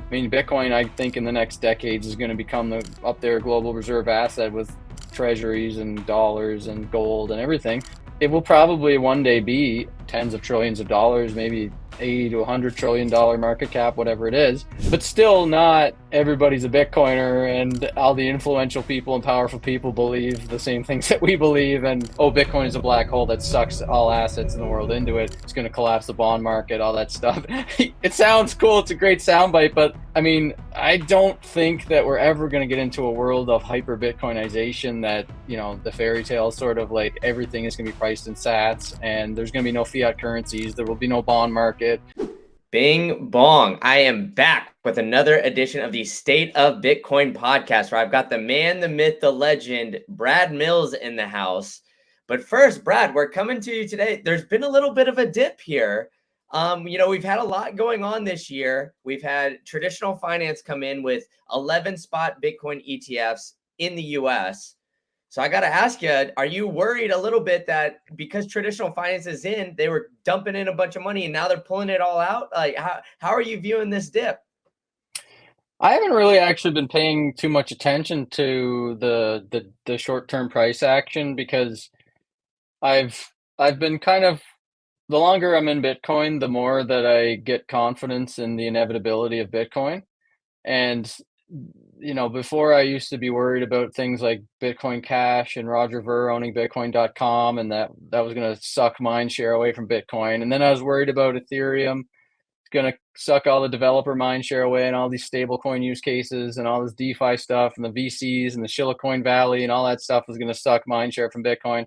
I mean, Bitcoin, I think in the next decades is going to become up there global reserve asset with treasuries and dollars and gold and everything. It will probably one day be tens of trillions of dollars, maybe 80 to $100 trillion market cap, whatever it is, but still not everybody's a Bitcoiner and all the influential people and powerful people believe the same things that we believe. And, oh, Bitcoin is a black hole that sucks all assets in the world into it. It's going to collapse the bond market, all that stuff. It sounds cool. It's a great soundbite, but I mean, I don't think that we're ever going to get into a world of hyper Bitcoinization that, the fairy tale sort of like everything is going to be priced in sats and there's going to be no fiat currencies. There will be no bond market. Bing bong. I am back with another edition of the State of Bitcoin podcast where I've got the man, the myth, the legend, Brad Mills in the house. But first, Brad, we're coming to you today. There's been a little bit of a dip here. We've had a lot going on this year. We've had traditional finance come in with 11 spot Bitcoin ETFs in the US. So I got to ask you, are you worried a little bit that because traditional finance is in, they were dumping in a bunch of money and now they're pulling it all out? Like, how are you viewing this dip? I haven't really actually been paying too much attention to the short-term price action because I've I've been kind of the longer I'm in Bitcoin, the more that I get confidence in the inevitability of Bitcoin. And before I used to be worried about things like Bitcoin Cash and Roger Ver owning Bitcoin.com, and that was going to suck mind share away from Bitcoin. And then I was worried about Ethereum. It's going to suck all the developer mind share away and all these stablecoin use cases and all this DeFi stuff and the VCs and the Silicon Valley and all that stuff was going to suck mind share from Bitcoin.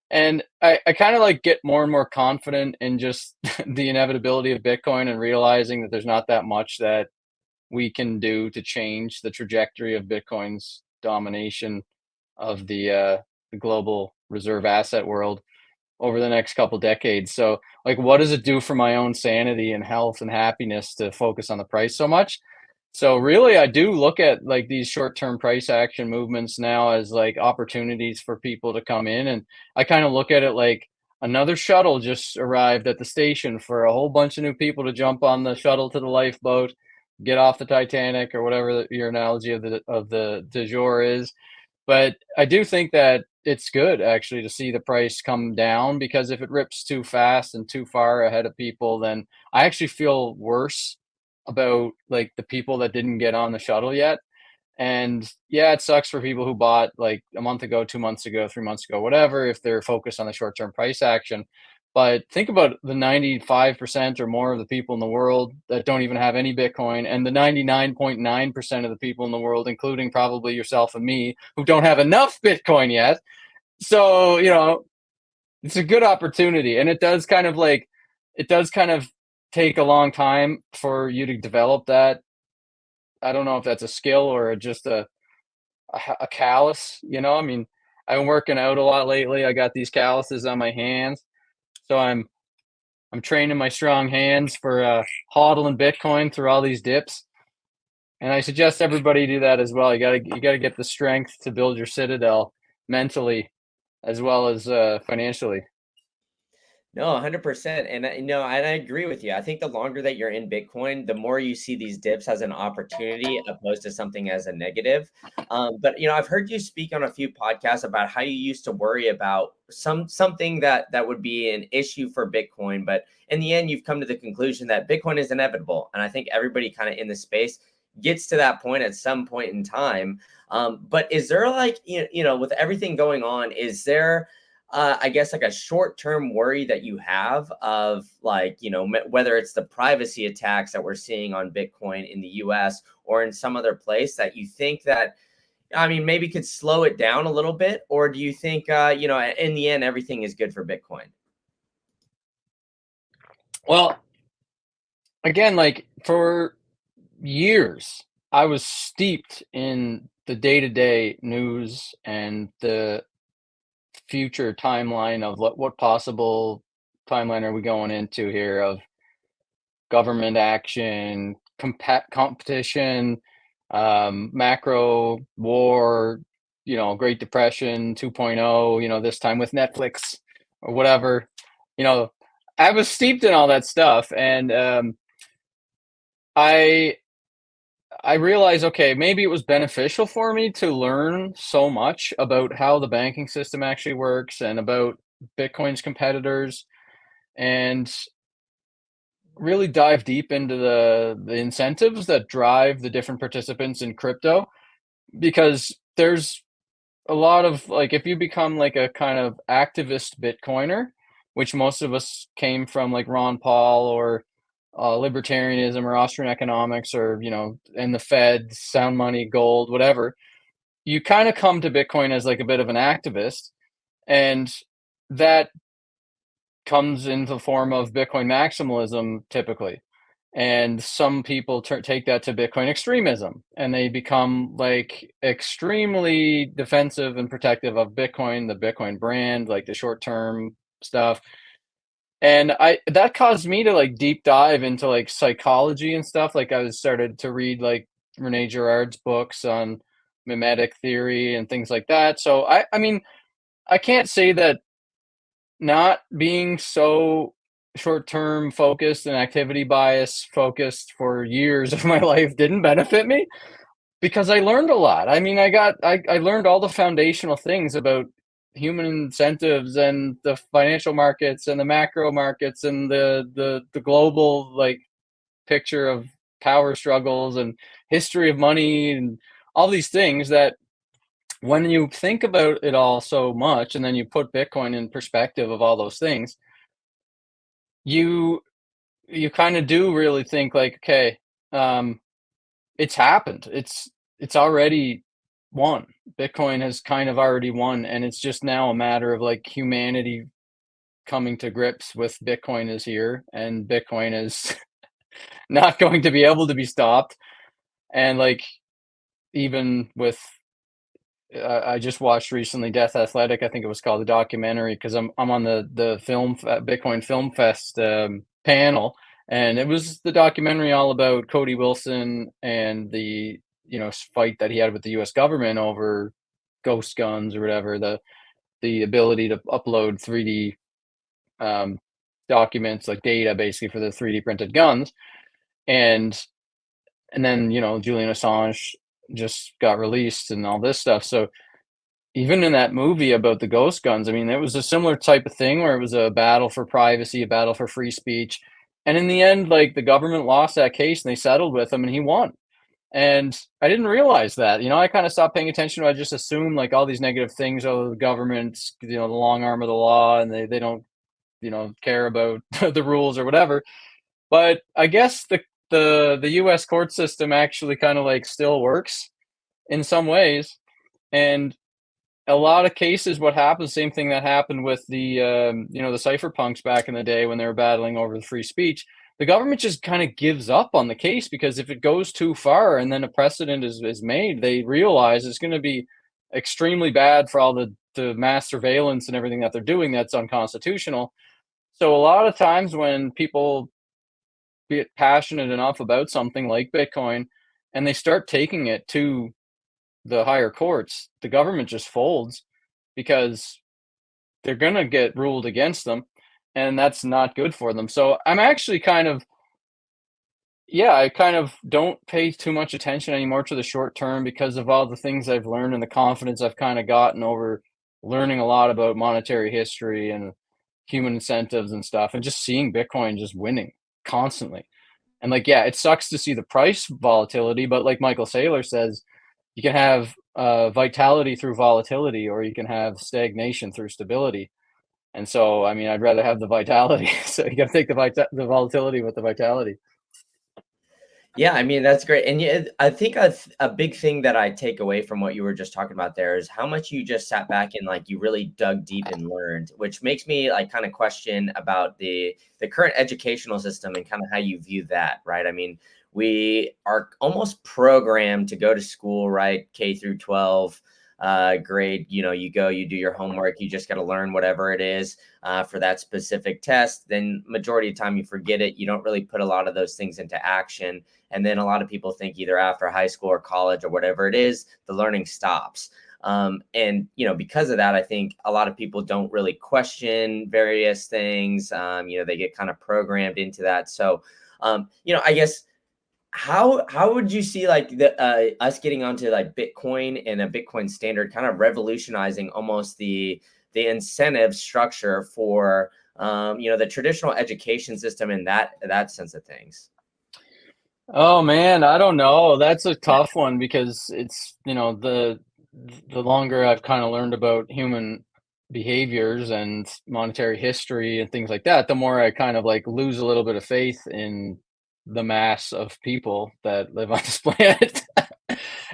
And I kind of like get more and more confident in just the inevitability of Bitcoin and realizing that there's not that much that we can do to change the trajectory of Bitcoin's domination of the global reserve asset world over the next couple decades. So, like, what does it do for my own sanity and health and happiness to focus on the price so much? So really, I do look at like these short-term price action movements now as like opportunities for people to come in. And I kind of look at it like another shuttle just arrived at the station for a whole bunch of new people to jump on the shuttle to the lifeboat, get off the Titanic or whatever your analogy of the du jour is. But I do think that it's good actually to see the price come down, because if it rips too fast and too far ahead of people, then I actually feel worse about like the people that didn't get on the shuttle yet. And yeah, it sucks for people who bought like a month ago, 2 months ago, 3 months ago, whatever, if they're focused on the short term price action. But think about the 95% or more of the people in the world that don't even have any Bitcoin, and the 99.9% of the people in the world, including probably yourself and me, who don't have enough Bitcoin yet. So, it's a good opportunity. And it does kind of take a long time for you to develop that. I don't know if that's a skill or just a callus. I mean, I've been working out a lot lately. I got these calluses on my hands, so I'm training my strong hands for hodling Bitcoin through all these dips. And I suggest everybody do that as well. You gotta get the strength to build your citadel mentally as well as financially. No, 100%. And I agree with you. I think the longer that you're in Bitcoin, the more you see these dips as an opportunity opposed to something as a negative. But I've heard you speak on a few podcasts about how you used to worry about something that would be an issue for Bitcoin, but in the end, you've come to the conclusion that Bitcoin is inevitable. And I think everybody kind of in the space gets to that point at some point in time. But is there like with everything going on, is there I guess like a short-term worry that you have of like, whether it's the privacy attacks that we're seeing on Bitcoin in the US or in some other place that you think that, I mean, maybe could slow it down a little bit? Or do you think, in the end, everything is good for Bitcoin? Well, again, like for years, I was steeped in the day-to-day news and the future timeline of what possible timeline are we going into here of government action, competition, macro war, Great Depression 2.0, this time with Netflix or whatever. You know, I was steeped in all that stuff, and I I realized, okay, maybe it was beneficial for me to learn so much about how the banking system actually works and about Bitcoin's competitors and really dive deep into the incentives that drive the different participants in crypto because there's a lot of like if you become like a kind of activist Bitcoiner, which most of us came from like Ron Paul or libertarianism or Austrian economics or and the Fed, sound money, gold, whatever. You kind of come to Bitcoin as like a bit of an activist, and that comes in the form of Bitcoin maximalism typically. And some people take that to Bitcoin extremism, and they become like extremely defensive and protective of Bitcoin, the Bitcoin brand, like the short term stuff. And I that caused me to like deep dive into like psychology and stuff. Like I was started to read like Rene Girard's books on mimetic theory and things like that. So I mean, I can't say that not being so short-term focused and activity bias focused for years of my life didn't benefit me because I learned a lot. I mean, I learned all the foundational things about human incentives and the financial markets and the macro markets and the global like picture of power struggles and history of money and all these things that when you think about it all so much and then you put Bitcoin in perspective of all those things, you you kind of do really think like, okay, um, it's happened. It's already won. Bitcoin has kind of already won, and it's just now a matter of like humanity coming to grips with Bitcoin is here, and Bitcoin is not going to be able to be stopped. And like even with I just watched recently Death Athletic. I think it was called the documentary because I'm on the Bitcoin Film Fest panel, and it was the documentary all about Cody Wilson and the fight that he had with the U.S. government over ghost guns or whatever the ability to upload 3D um, documents like data basically for the 3D printed guns and then Julian Assange just got released and all this stuff. So even in that movie about the ghost guns, I mean, it was a similar type of thing where it was a battle for privacy, a battle for free speech. And in the end, like the government lost that case and they settled with him and he won. And I didn't realize that. I kind of stopped paying attention. I just assumed like all these negative things, oh, the government's, the long arm of the law and they don't, care about the rules or whatever. But I guess the US court system actually kind of like still works in some ways. And a lot of cases, what happens, same thing that happened with the cypherpunks back in the day when they were battling over the free speech. The government just kind of gives up on the case because if it goes too far and then a precedent is made, they realize it's going to be extremely bad for all the mass surveillance and everything that they're doing that's unconstitutional. So a lot of times when people get passionate enough about something like Bitcoin and they start taking it to the higher courts, the government just folds because they're going to get ruled against them and that's not good for them. So I'm actually kind of yeah, I kind of don't pay too much attention anymore to the short term because of all the things I've learned and the confidence I've kind of gotten over learning a lot about monetary history and human incentives and stuff and just seeing Bitcoin just winning constantly. And like, yeah, it sucks to see the price volatility, but like Michael Saylor says, you can have vitality through volatility, or you can have stagnation through stability. And so, I mean, I'd rather have the vitality. So you got to take the volatility with the vitality. Yeah, I mean, that's great. And yeah, I think a big thing that I take away from what you were just talking about there is how much you just sat back and like you really dug deep and learned, which makes me like kind of question about the current educational system and kind of how you view that, right? I mean, we are almost programmed to go to school, right? K through 12 grade, you go, you do your homework, you just got to learn whatever it is for that specific test. Then majority of the time you forget it. You don't really put a lot of those things into action. And then a lot of people think either after high school or college or whatever it is, the learning stops. And, because of that, I think a lot of people don't really question various things. They get kind of programmed into that. So, I guess how would you see like the us getting onto like Bitcoin and a Bitcoin standard kind of revolutionizing almost the incentive structure for the traditional education system in that sense of things? Oh man, I don't know. That's a tough one because it's, the longer I've kind of learned about human behaviors and monetary history and things like that, the more I kind of like lose a little bit of faith in the mass of people that live on this planet.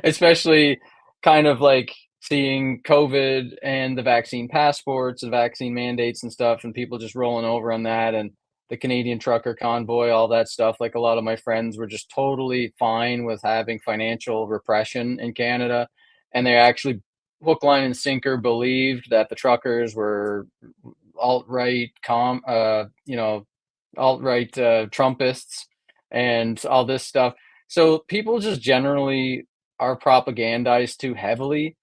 Especially kind of like seeing COVID and the vaccine passports and vaccine mandates and stuff, and people just rolling over on that, and the Canadian trucker convoy, all that stuff. Like a lot of my friends were just totally fine with having financial repression in Canada. And they actually hook, line, and sinker believed that the truckers were alt-right alt-right Trumpists and all this stuff. So people just generally are propagandized too heavily,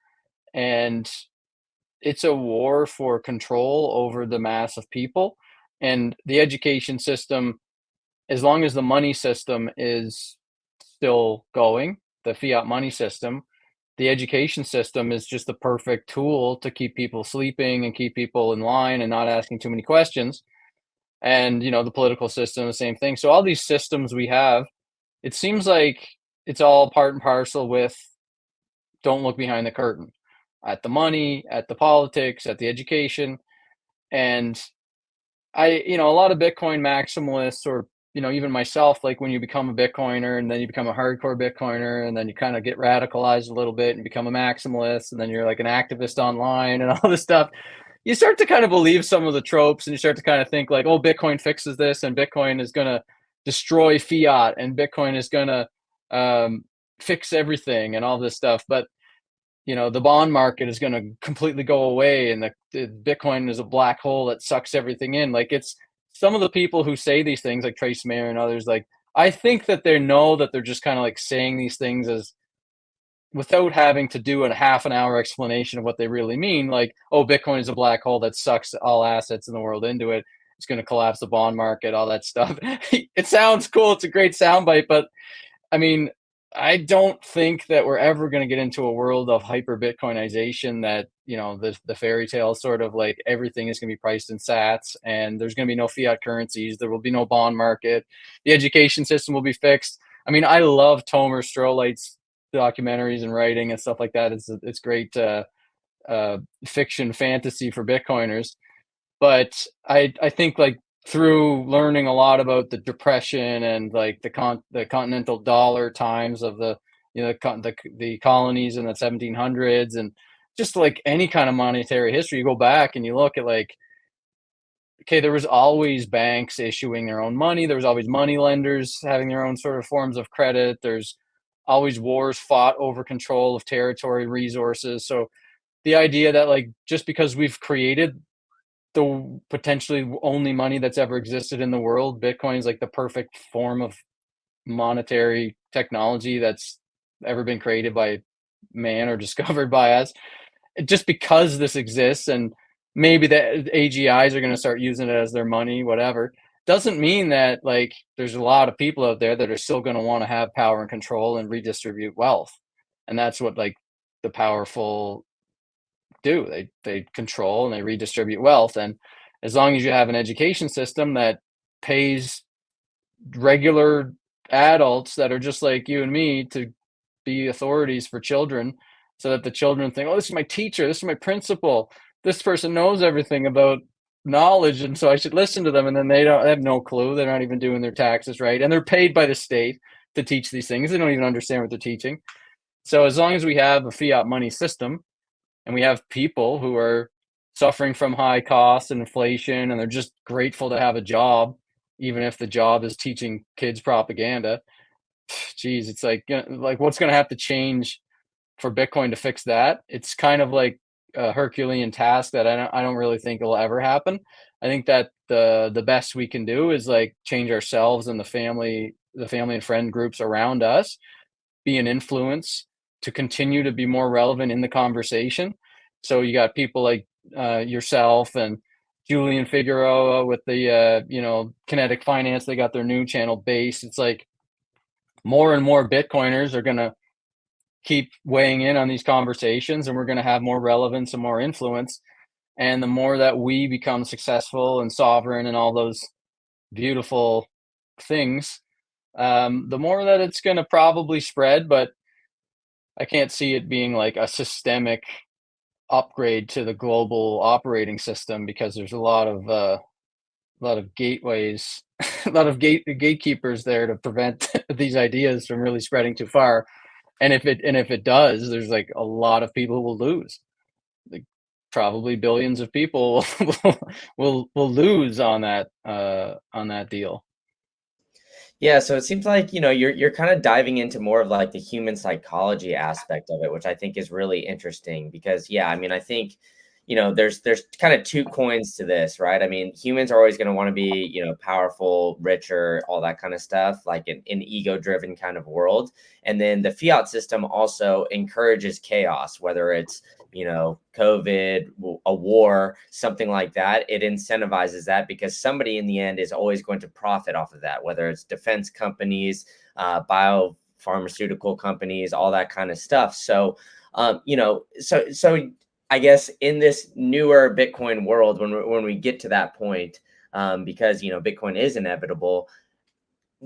and it's a war for control over the mass of people. And the education system, as long as the money system is still going, the fiat money system, the education system is just the perfect tool to keep people sleeping and keep people in line and not asking too many questions. And the political system, the same thing. So all these systems we have, it seems like it's all part and parcel with don't look behind the curtain at the money, at the politics, at the education. And a lot of Bitcoin maximalists, or, even myself, like when you become a Bitcoiner and then you become a hardcore Bitcoiner and then you kind of get radicalized a little bit and become a maximalist and then you're like an activist online and all this stuff, you start to kind of believe some of the tropes and you start to kind of think like, oh, Bitcoin fixes this and Bitcoin is going to destroy fiat and Bitcoin is going to fix everything and all this stuff. But the bond market is going to completely go away and the Bitcoin is a black hole that sucks everything in. Like, it's some of the people who say these things like Trace Mayer and others, like, I think that they know that they're just kind of like saying these things as without having to do a half an hour explanation of what they really mean. Like, oh, Bitcoin is a black hole that sucks all assets in the world into it. It's going to collapse the bond market, all that stuff. It sounds cool. It's a great soundbite, but I mean, I don't think that we're ever going to get into a world of hyper Bitcoinization that, the fairy tale sort of like everything is going to be priced in sats and there's going to be no fiat currencies. There will be no bond market. The education system will be fixed. I mean, I love Tomer Strolight's documentaries and writing and stuff like that. It's great fiction fantasy for Bitcoiners. But I think like through learning a lot about the depression and like the continental dollar times of the the colonies in the 1700s, and just like any kind of monetary history, you go back and you look at like, okay, there was always banks issuing their own money, there was always money lenders having their own sort of forms of credit, there's always wars fought over control of territory resources. So the idea that like just because we've created the potentially only money that's ever existed in the world, Bitcoin is like the perfect form of monetary technology that's ever been created by man or discovered by us. Just because this exists and maybe the AGIs are going to start using it as their money, whatever, doesn't mean that like there's a lot of people out there that are still going to want to have power and control and redistribute wealth. And that's what like the powerful do. They control and they redistribute wealth. And as long as you have an education system that pays regular adults that are just like you and me to be authorities for children, so that the children think, oh, this is my teacher, this is my principal, this person knows everything about knowledge, and so I should listen to them. And then they have no clue, they're not even doing their taxes right, and they're paid by the state to teach these things, they don't even understand what they're teaching. So as long as we have a fiat money system and we have people who are suffering from high costs and inflation and they're just grateful to have a job, even if the job is teaching kids propaganda. Geez, it's like what's going to have to change for Bitcoin to fix that? It's kind of like a Herculean task that I don't really think will ever happen. I think that the best we can do is like change ourselves and the family and friend groups around us, be an influence to continue to be more relevant in the conversation. So you got people like yourself and Julian Figueroa with the Kinetic Finance. They got their new channel Base. It's like more and more Bitcoiners are going to keep weighing in on these conversations, and we're going to have more relevance and more influence. And the more that we become successful and sovereign and all those beautiful things, the more that it's going to probably spread. But I can't see it being like a systemic upgrade to the global operating system, because there's a lot of gateways, a lot of gatekeepers there to prevent these ideas from really spreading too far. And if it does, there's like a lot of people who will lose. Like probably billions of people will lose on that deal. Yeah, so it seems like, you're kind of diving into more of like the human psychology aspect of it, which I think is really interesting because yeah, I mean, I think, there's kind of two coins to this, right? I mean, humans are always going to want to be, powerful, richer, all that kind of stuff, like an ego-driven kind of world. And then the fiat system also encourages chaos, whether it's COVID, a war, something like that. It incentivizes that because somebody in the end is always going to profit off of that, whether it's defense companies, biopharmaceutical companies, all that kind of stuff. So, so I guess in this newer Bitcoin world, when we get to that point, because Bitcoin is inevitable,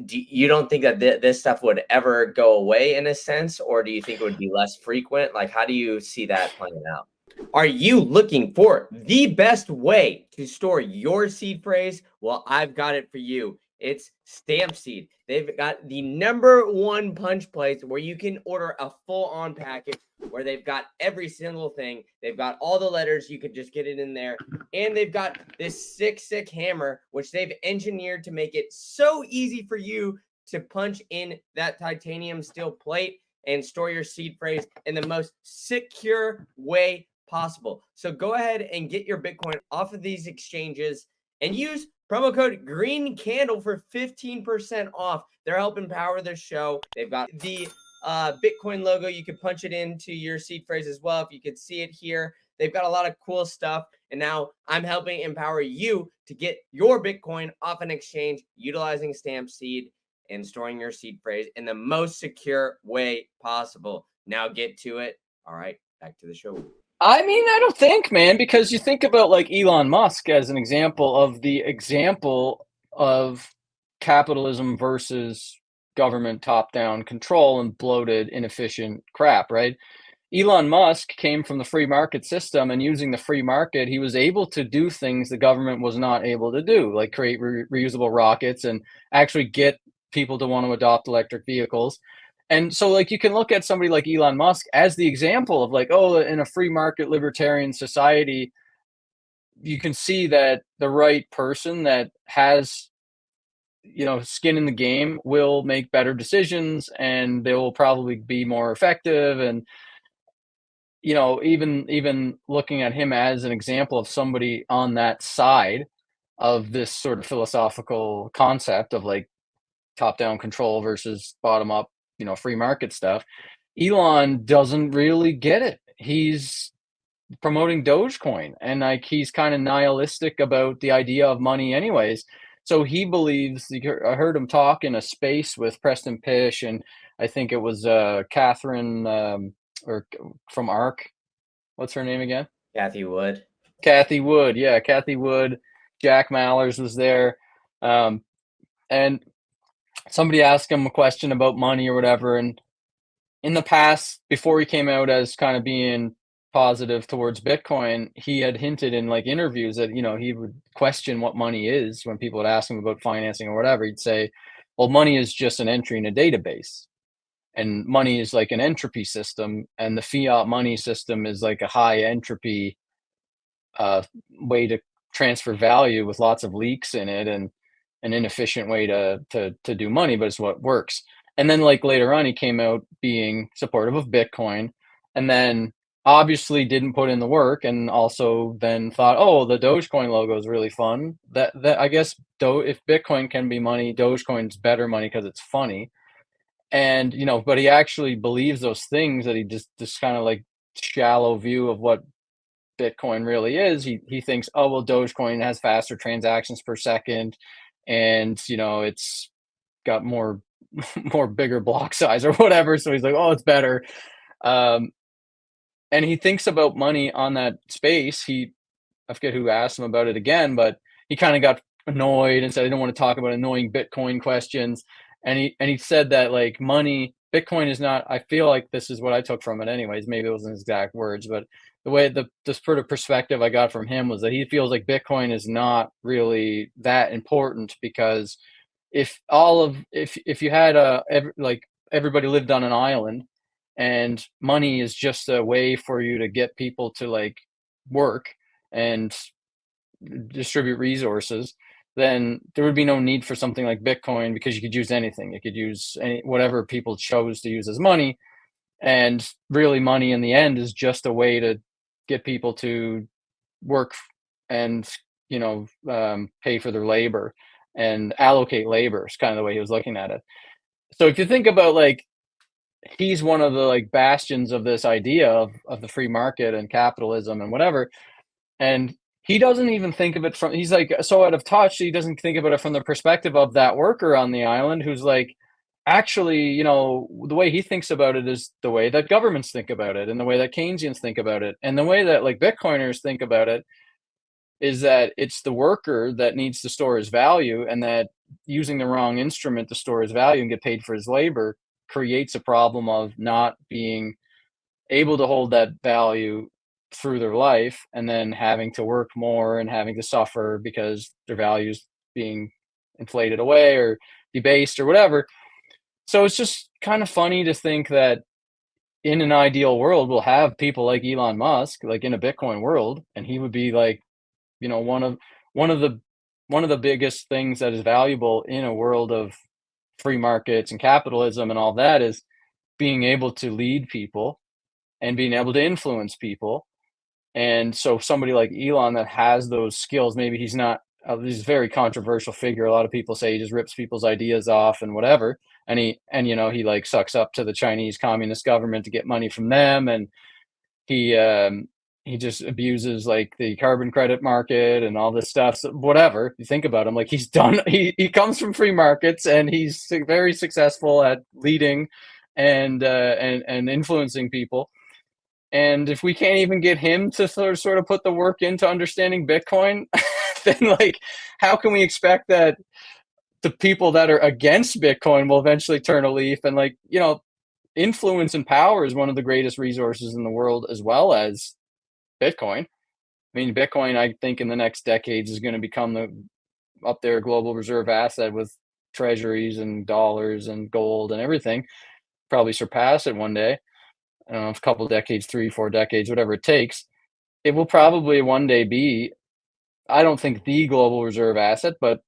you don't think that this stuff would ever go away in a sense, or do you think it would be less frequent? Like, how do you see that playing out? Are you looking for the best way to store your seed phrase? Well, I've got it for you. It's Stampseed. They've got the number one punch place where you can order a full on package where they've got every single thing. They've got all the letters. You could just get it in there. And they've got this sick hammer, which they've engineered to make it so easy for you to punch in that titanium steel plate and store your seed phrase in the most secure way possible. So go ahead and get your Bitcoin off of these exchanges and use promo code Green Candle for 15% off. They're helping power the show. They've got the Bitcoin logo. You can punch it into your seed phrase as well. If you could see it here, they've got a lot of cool stuff. And now I'm helping empower you to get your Bitcoin off an exchange utilizing Stampseed and storing your seed phrase in the most secure way possible. Now get to it. All right, back to the show. I mean, I don't think, man, because you think about like Elon Musk as an example of capitalism versus government top-down control and bloated, inefficient crap, right? Elon Musk came from the free market system, and using the free market, he was able to do things the government was not able to do, like create reusable rockets and actually get people to want to adopt electric vehicles. And so, like, you can look at somebody like Elon Musk as the example of, like, oh, in a free market libertarian society, you can see that the right person that has, skin in the game will make better decisions, and they will probably be more effective. And even looking at him as an example of somebody on that side of this sort of philosophical concept of like top down control versus bottom up, free market stuff. Elon doesn't really get it. He's promoting Dogecoin, and like he's kind of nihilistic about the idea of money anyways. So he believes, I heard him talk in a space with Preston Pish, and I think it was Catherine, or from ARC. What's her name again? Kathy Wood. Kathy Wood. Yeah, Kathy Wood. Jack Mallers was there. Um, and somebody asked him a question about money or whatever. And in the past, before he came out as kind of being positive towards Bitcoin, he had hinted in like interviews that, he would question what money is when people would ask him about financing or whatever. He'd say, well, money is just an entry in a database. And money is like an entropy system. And the fiat money system is like a high entropy way to transfer value with lots of leaks in it, and an inefficient way to do money, but it's what works. And then like later on, he came out being supportive of Bitcoin, and then obviously didn't put in the work, and also then thought, oh, the Dogecoin logo is really fun. That I guess if Bitcoin can be money, Dogecoin's better money because it's funny. And but he actually believes those things, that he just kind of like shallow view of what Bitcoin really is. He thinks, oh well, Dogecoin has faster transactions per second, and it's got more more bigger block size or whatever. So he's like, oh, it's better. Um, and he thinks about money on that space. I forget who asked him about it again, but he kind of got annoyed and said, I don't want to talk about annoying Bitcoin questions. And he said that like money, Bitcoin is not, I feel like this is what I took from it anyways. Maybe it wasn't his exact words, but the way the sort of perspective I got from him was that he feels like Bitcoin is not really that important because if you had like everybody lived on an island and money is just a way for you to get people to like work and distribute resources, then there would be no need for something like Bitcoin because you could use anything. You could use whatever people chose to use as money. And really, money in the end is just a way to get people to work and, pay for their labor and allocate labor is kind of the way he was looking at it. So if you think about like, he's one of the like bastions of this idea of the free market and capitalism and whatever, and he doesn't even think of it from, he's like so out of touch, he doesn't think about it from the perspective of that worker on the island who's like, actually, the way he thinks about it is the way that governments think about it and the way that Keynesians think about it and the way that like Bitcoiners think about it is that it's the worker that needs to store his value, and that using the wrong instrument to store his value and get paid for his labor creates a problem of not being able to hold that value through their life and then having to work more and having to suffer because their values being inflated away or debased or whatever. So it's just kind of funny to think that in an ideal world we'll have people like Elon Musk like in a Bitcoin world, and he would be like, one of one of the one of the biggest things that is valuable in a world of free markets and capitalism and all that is being able to lead people and being able to influence people. And so somebody like Elon that has those skills, maybe he's not, he's a very controversial figure. A lot of people say he just rips people's ideas off and whatever. And he like sucks up to the Chinese communist government to get money from them. And he, um, he just abuses like the carbon credit market and all this stuff. So whatever you think about him, like he comes from free markets and he's very successful at leading and influencing people. And if we can't even get him to sort of put the work into understanding Bitcoin, then like, how can we expect that the people that are against Bitcoin will eventually turn a leaf? And like, influence and power is one of the greatest resources in the world, as well as Bitcoin. I mean, Bitcoin, I think in the next decades is going to become the up there global reserve asset with treasuries and dollars and gold and everything. Probably surpass it one day. I don't know, a couple decades, 3, 4 decades, whatever it takes. It will probably one day be, I don't think the global reserve asset, but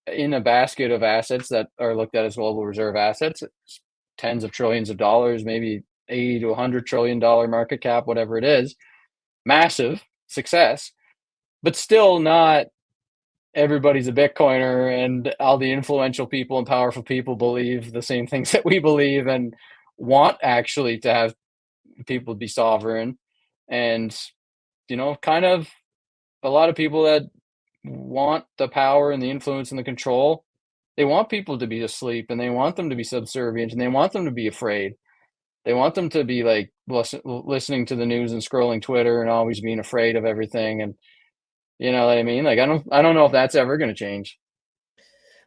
in a basket of assets that are looked at as global reserve assets, it's tens of trillions of dollars, maybe 80 to $100 trillion market cap, whatever it is. Massive success, but still not everybody's a Bitcoiner and all the influential people and powerful people believe the same things that we believe and want actually to have people be sovereign. And kind of a lot of people that want the power and the influence and the control, they want people to be asleep and they want them to be subservient and they want them to be afraid. They want them to be like listening to the news and scrolling Twitter and always being afraid of everything. And you know what I mean? Like I don't know if that's ever going to change.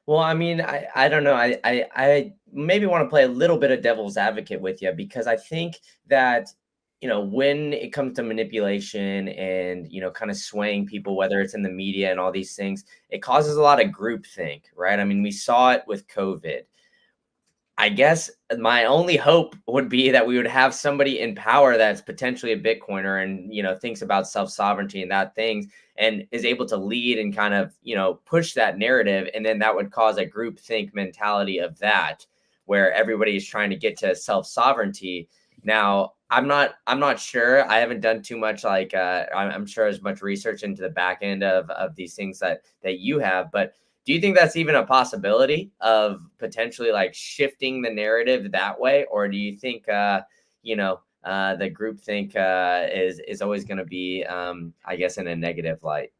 Well, I mean, I don't know. I maybe want to play a little bit of devil's advocate with you because I think that when it comes to manipulation and kind of swaying people, whether it's in the media and all these things, it causes a lot of groupthink, right? I mean, we saw it with COVID. I guess my only hope would be that we would have somebody in power that's potentially a Bitcoiner and thinks about self sovereignty and that things and is able to lead and kind of push that narrative, and then that would cause a group think mentality of that where everybody is trying to get to self sovereignty. Now, I'm not sure. I haven't done too much like I'm sure as much research into the back end of these things that you have, but do you think that's even a possibility of potentially like shifting the narrative that way, or do you think the group think is always going to be I guess in a negative light?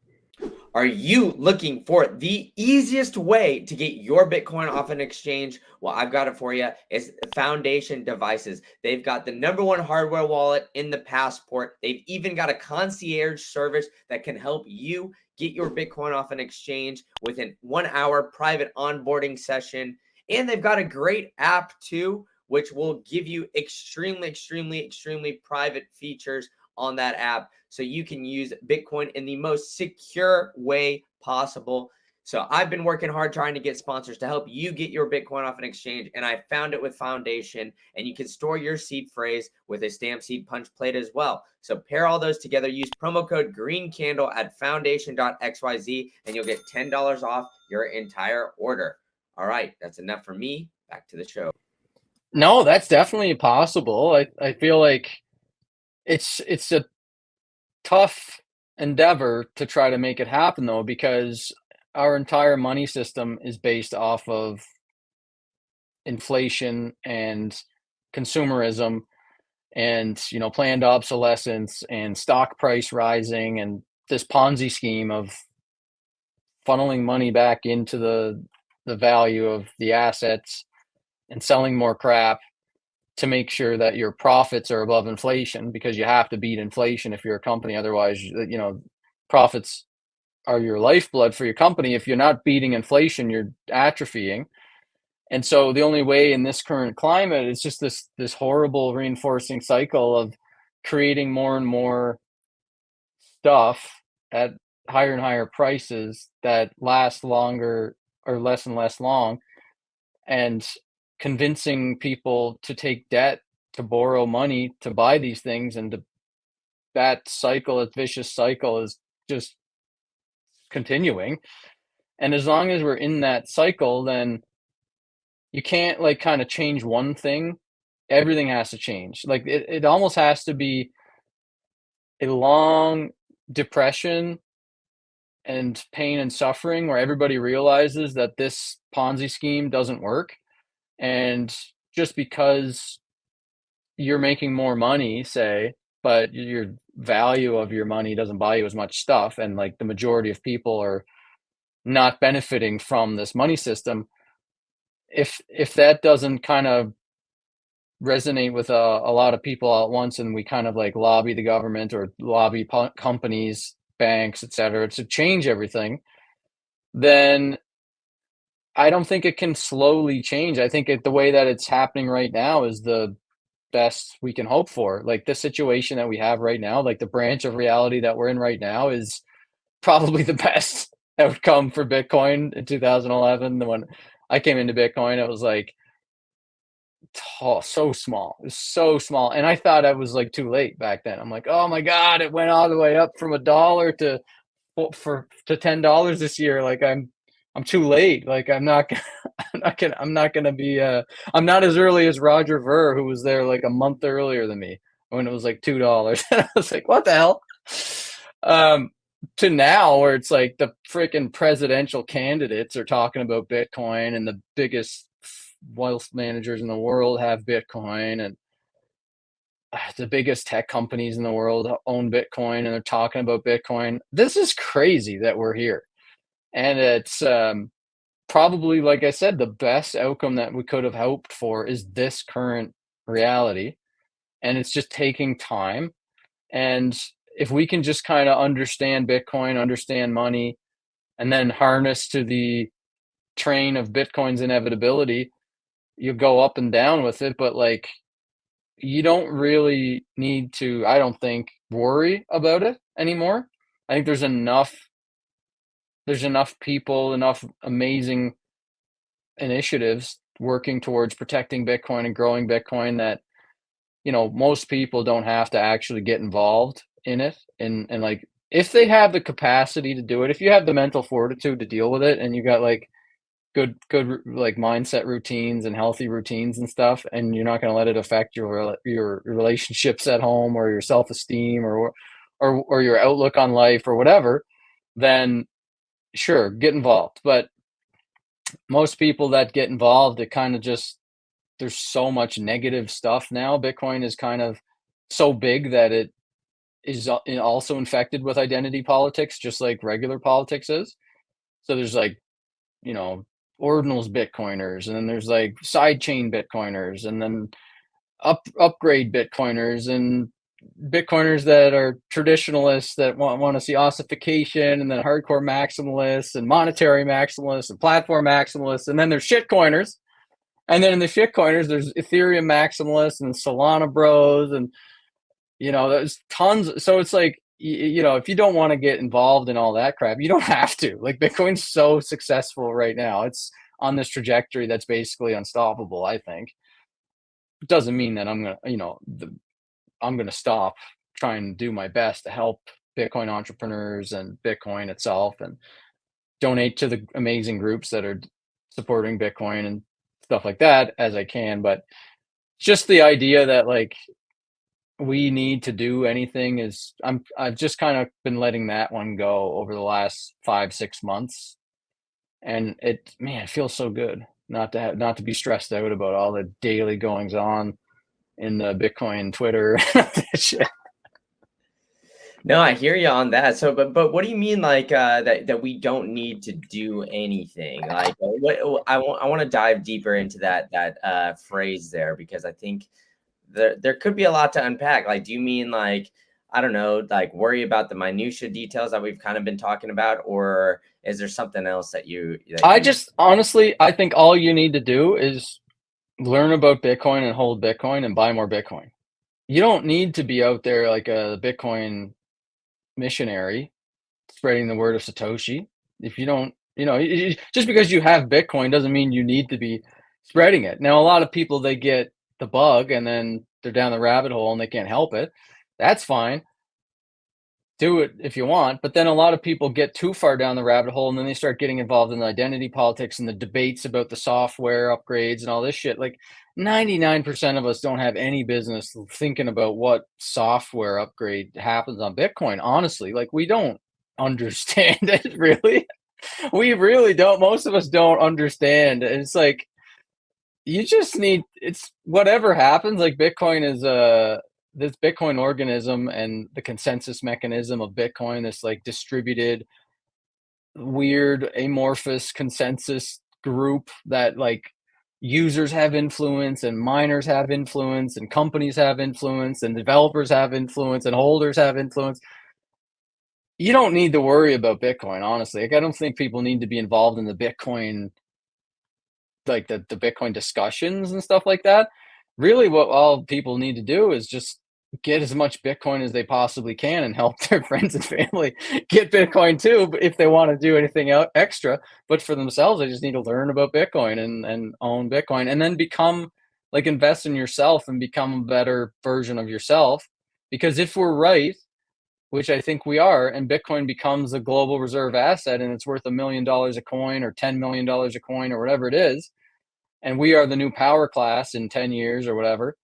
Are you looking for the easiest way to get your Bitcoin off an exchange? Well, I've got it for you. It's Foundation Devices. They've got the number one hardware wallet in the passport. They've even got a concierge service that can help you get your Bitcoin off an exchange within 1 hour private onboarding session. And they've got a great app too, which will give you extremely private features on that app so you can use Bitcoin in the most secure way possible. So I've been working hard trying to get sponsors to help you get your Bitcoin off an exchange, and I found it with Foundation, and you can store your seed phrase with a Stampseed punch plate as well. So pair all those together, use promo code GREENCANDLE at foundation.xyz, and you'll get $10 off your entire order. All right, that's enough for me. Back to the show. No, that's definitely possible. I feel like it's a tough endeavor to try to make it happen though, because our entire money system is based off of inflation and consumerism and planned obsolescence and stock price rising and this Ponzi scheme of funneling money back into the value of the assets and selling more crap to make sure that your profits are above inflation because you have to beat inflation if you're a company. Otherwise, profits are your lifeblood for your company. If you're not beating inflation, you're atrophying. And so the only way in this current climate is just this horrible reinforcing cycle of creating more and more stuff at higher and higher prices that last longer or less and less long, and convincing people to take debt to borrow money to buy these things, and that cycle, a vicious cycle, is just continuing. And as long as we're in that cycle, then you can't like kind of change one thing. Everything has to change. Like it almost has to be a long depression and pain and suffering where everybody realizes that this Ponzi scheme doesn't work. And just because you're making more money, say, but your value of your money doesn't buy you as much stuff, and like the majority of people are not benefiting from this money system. If that doesn't kind of resonate with a lot of people at once, and we kind of like lobby the government or lobby companies, banks, etc., to change everything, then I don't think it can slowly change. I think the way that it's happening right now is the best we can hope for. Like the situation that we have right now, like the branch of reality that we're in right now, is probably the best outcome for Bitcoin in 2011. When I came into Bitcoin, it was like so small. It was so small. And I thought I was like too late back then. I'm like, oh my God, it went all the way up from $1 to $10 this year. Like I'm too late. Like I'm not gonna be I'm not as early as Roger Ver, who was there like a month earlier than me when it was like $2. And I was like, what the hell? Um to now where it's like the freaking presidential candidates are talking about Bitcoin, and the biggest wealth managers in the world have Bitcoin, and the biggest tech companies in the world own Bitcoin, and they're talking about Bitcoin. This is crazy that we're here. And it's probably, like I said, the best outcome that we could have hoped for is this current reality. And it's just taking time. And if we can just kind of understand Bitcoin, understand money, and then harness to the train of Bitcoin's inevitability, you go up and down with it. But like, you don't really need to, I don't think, worry about it anymore. I think there's enough people, enough amazing initiatives working towards protecting Bitcoin and growing Bitcoin that, most people don't have to actually get involved in it. And like, if they have the capacity to do it, if you have the mental fortitude to deal with it, and you got like good like mindset routines and healthy routines and stuff, and you're not going to let it affect your relationships at home or your self-esteem or your outlook on life or whatever, then sure, get involved. But most people that get involved, it kind of just, there's so much negative stuff now. Bitcoin is kind of so big that is also infected with identity politics, just like regular politics is. So there's like, you know, ordinals Bitcoiners, and then there's like sidechain Bitcoiners, and then upgrade Bitcoiners, and Bitcoiners that are traditionalists that want to see ossification, and then hardcore maximalists and monetary maximalists and platform maximalists, and then there's shitcoiners. And then in the shitcoiners, there's Ethereum maximalists and Solana bros, and there's tons. So it's like, if you don't want to get involved in all that crap, you don't have to. Like, Bitcoin's so successful right now. It's on this trajectory that's basically unstoppable, I think. It doesn't mean that I'm gonna stop trying to do my best to help Bitcoin entrepreneurs and Bitcoin itself, and donate to the amazing groups that are supporting Bitcoin and stuff like that as I can. But just the idea that, like, we need to do anything is, I've just kind of been letting that one go over the last 5, 6 months, and it feels so good not to be stressed out about all the daily goings on in the Bitcoin Twitter. Shit. No, I hear you on that. So, but what do you mean, like, that we don't need to do anything? Like, what I want to dive deeper into that phrase there, because I think there could be a lot to unpack. Like, do you mean, like, I don't know, like, worry about the minutia details that we've kind of been talking about, or is there something else I you? just honestly, I think all you need to do is learn about Bitcoin and hold Bitcoin and buy more Bitcoin. You don't need to be out there like a Bitcoin missionary spreading the word of Satoshi. If you don't, just because you have Bitcoin doesn't mean you need to be spreading it. Now, a lot of people, they get the bug and then they're down the rabbit hole and they can't help it. That's fine. Do it if you want, but then a lot of people get too far down the rabbit hole and then they start getting involved in the identity politics and the debates about the software upgrades and all this shit. Like, 99% of us don't have any business thinking about what software upgrade happens on Bitcoin, honestly. Like, we don't understand it, really. We really don't. Most of us don't understand. It's like, you just need, it's whatever happens. Like, Bitcoin is this Bitcoin organism and the consensus mechanism of Bitcoin, this like distributed, weird, amorphous consensus group that, like, users have influence and miners have influence and companies have influence and developers have influence and holders have influence. You don't need to worry about Bitcoin, honestly. Like, I don't think people need to be involved in the Bitcoin, like the Bitcoin discussions and stuff like that. Really, what all people need to do is just get as much Bitcoin as they possibly can and help their friends and family get Bitcoin too, if they want to do anything extra. But for themselves, they just need to learn about Bitcoin and own Bitcoin, and then become, like, invest in yourself and become a better version of yourself. Because if we're right, which I think we are, and Bitcoin becomes a global reserve asset and it's worth $1 million a coin or $10 million a coin or whatever it is, and we are the new power class in 10 years or whatever.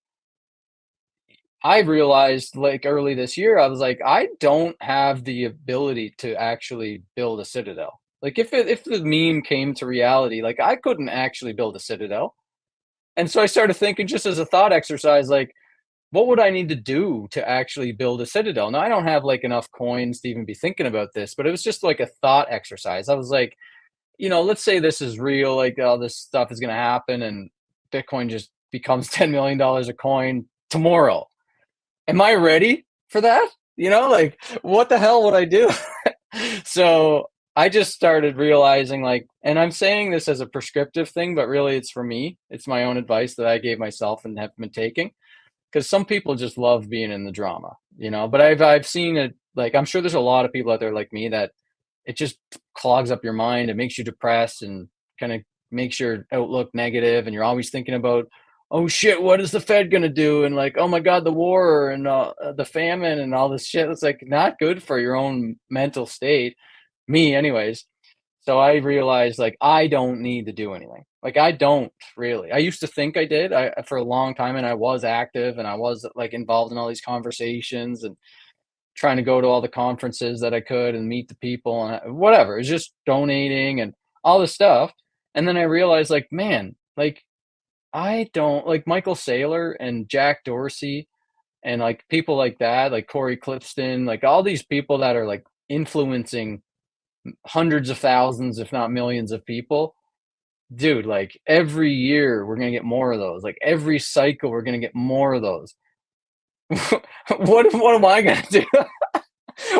I realized, like, early this year, I was like, I don't have the ability to actually build a citadel. Like, if the meme came to reality, like, I couldn't actually build a citadel. And so I started thinking, just as a thought exercise, like, what would I need to do to actually build a citadel? Now, I don't have like enough coins to even be thinking about this, but it was just like a thought exercise. I was like, let's say this is real, like, all this stuff is going to happen and Bitcoin just becomes $10 million a coin tomorrow. Am I ready for that? Like, what the hell would I do? So I just started realizing, like, and I'm saying this as a prescriptive thing, but really it's for me. It's my own advice that I gave myself and have been taking, because some people just love being in the drama, but I've seen it. Like, I'm sure there's a lot of people out there like me that it just clogs up your mind. It makes you depressed and kind of makes your outlook negative, and you're always thinking about, oh shit, what is the Fed gonna do? And, like, oh my god, the war and the famine and all this shit. It's like not good for your own mental state. Me, anyways. So I realized, like, I don't need to do anything. Like, I don't really. I used to think I did. For a long time, and I was active and I was, like, involved in all these conversations and trying to go to all the conferences that I could and meet the people and whatever. It's just donating and all this stuff. And then I realized, like, man, like, I don't like Michael Saylor and Jack Dorsey. And like people like that, like Corey Clifton, like all these people that are like influencing hundreds of thousands, if not millions of people, dude, like every year we're gonna get more of those. Like every cycle we're gonna get more of those. What am I gonna do?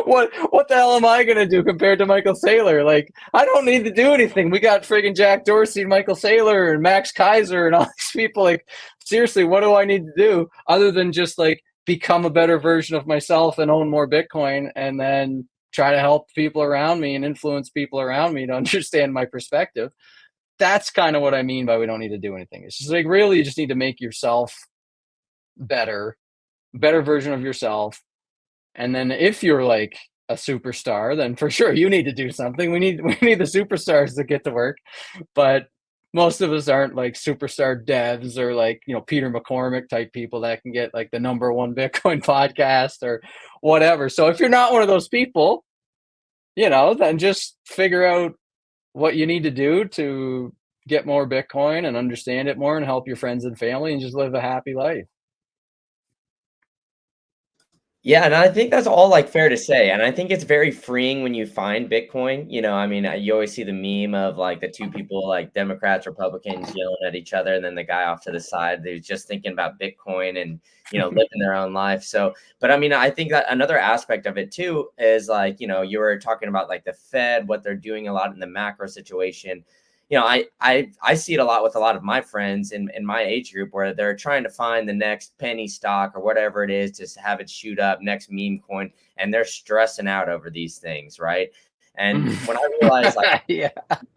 What the hell am I gonna do compared to Michael Saylor? Like I don't need to do anything. We got friggin' Jack Dorsey and Michael Saylor and Max Kaiser and all these people. Like seriously, what do I need to do other than just like become a better version of myself and own more Bitcoin and then try to help people around me and influence people around me to understand my perspective? That's kind of what I mean by we don't need to do anything. It's just like really you just need to make yourself better, better version of yourself. And then if you're like a superstar, then for sure you need to do something. We need the superstars to get to work. But most of us aren't like superstar devs or like, Peter McCormick type people that can get like the number one Bitcoin podcast or whatever. So if you're not one of those people, then just figure out what you need to do to get more Bitcoin and understand it more and help your friends and family and just live a happy life. Yeah, and I think that's all, like, fair to say, and I think it's very freeing when you find Bitcoin, I mean, you always see the meme of, like, the 2 people, like, Democrats, Republicans yelling at each other, and then the guy off to the side who's just thinking about Bitcoin and, living their own life, so but, I mean, I think that another aspect of it too is, like, you were talking about, like, the Fed, what they're doing a lot in the macro situation. I see it a lot with a lot of my friends in my age group where they're trying to find the next penny stock or whatever it is to have it shoot up, next meme coin, and they're stressing out over these things, right? And when I realized, like, Yeah.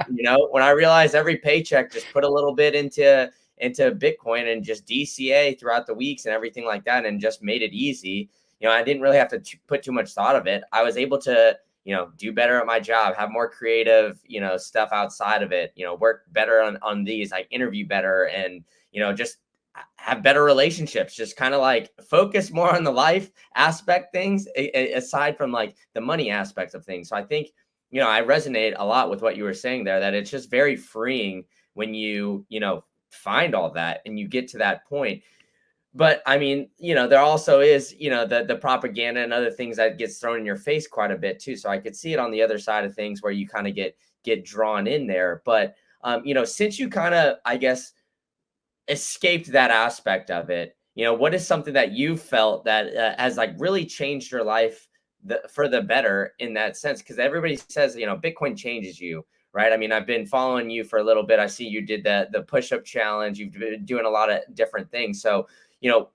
when I realized every paycheck just put a little bit into Bitcoin and just DCA throughout the weeks and everything like that, and just made it easy. I didn't really have to put too much thought of it. I was able to, do better at my job, have more creative, stuff outside of it, work better on these, like interview better and, just have better relationships, just kind of like focus more on the life aspect things aside from like the money aspects of things. So I think, I resonate a lot with what you were saying there, that it's just very freeing when you find all that and you get to that point. But I mean, there also is, the propaganda and other things that gets thrown in your face quite a bit too. So I could see it on the other side of things where you kind of get drawn in there. But since you kind of, I guess, escaped that aspect of it, what is something that you felt that has like really changed your life for the better in that sense? Because everybody says, Bitcoin changes you, right? I mean, I've been following you for a little bit. I see you did the push-up challenge. You've been doing a lot of different things. So,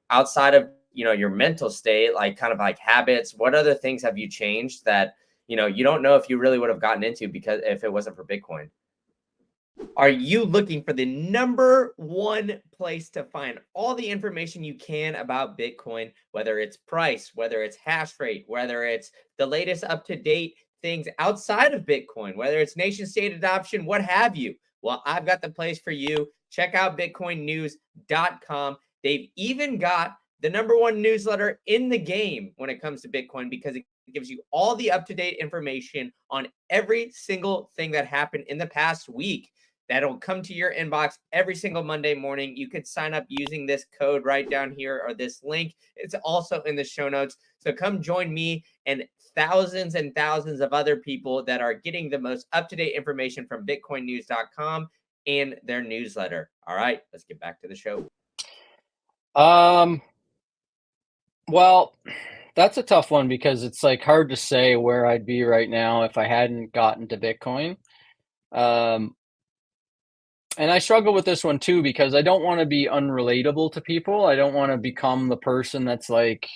outside of, your mental state, like kind of like habits, what other things have you changed that, you don't know if you really would have gotten into because if it wasn't for Bitcoin? Are you looking for the number one place to find all the information you can about Bitcoin, whether it's price, whether it's hash rate, whether it's the latest up to date things outside of Bitcoin, whether it's nation state adoption, what have you? Well, I've got the place for you. Check out bitcoinnews.com. They've even got the number one newsletter in the game when it comes to Bitcoin because it gives you all the up to date information on every single thing that happened in the past week. That'll come to your inbox every single Monday morning. You could sign up using this code right down here or this link. It's also in the show notes. So come join me and thousands of other people that are getting the most up-to-date information from bitcoinnews.com and their newsletter. All right, let's get back to the show. Um, well, that's a tough one because it's like hard to say where I'd be right now if I hadn't gotten to Bitcoin. Um, and I struggle with this one too because I don't want to be unrelatable to people. I don't want to become the person that's like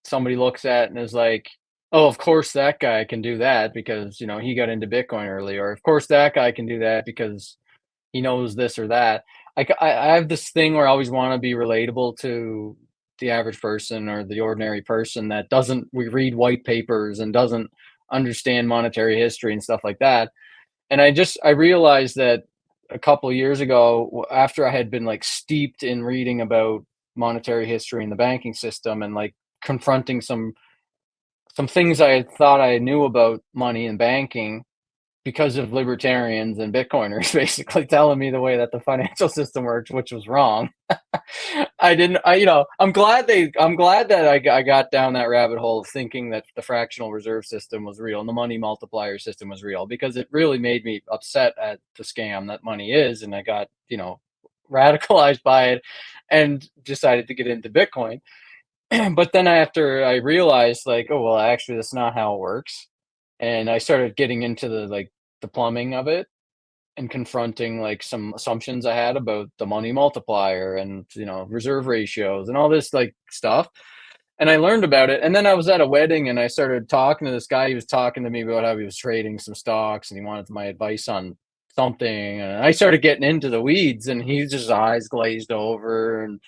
somebody looks at and is like, "Oh, of course that guy can do that because, he got into Bitcoin early," or "Of course that guy can do that because he knows this or that." I have this thing where I always wanna be relatable to the average person or the ordinary person that doesn't we read white papers and doesn't understand monetary history and stuff like that. And I realized that a couple of years ago, after I had been, like, steeped in reading about monetary history and the banking system and, like, confronting some things I had thought I knew about money and banking, because of libertarians and Bitcoiners basically telling me the way that the financial system works, which was wrong. I didn't, I, you know, I'm glad that I got down that rabbit hole of thinking that the fractional reserve system was real and the money multiplier system was real, because it really made me upset at the scam that money is. And I got, radicalized by it and decided to get into Bitcoin. But then after I realized, like, oh, well, actually, that's not how it works. And I started getting into the plumbing of it and confronting like some assumptions I had about the money multiplier and reserve ratios and all this like stuff. And I learned about it. And then I was at a wedding and I started talking to this guy. He was talking to me about how he was trading some stocks and he wanted my advice on something. And I started getting into the weeds and he just eyes glazed over. And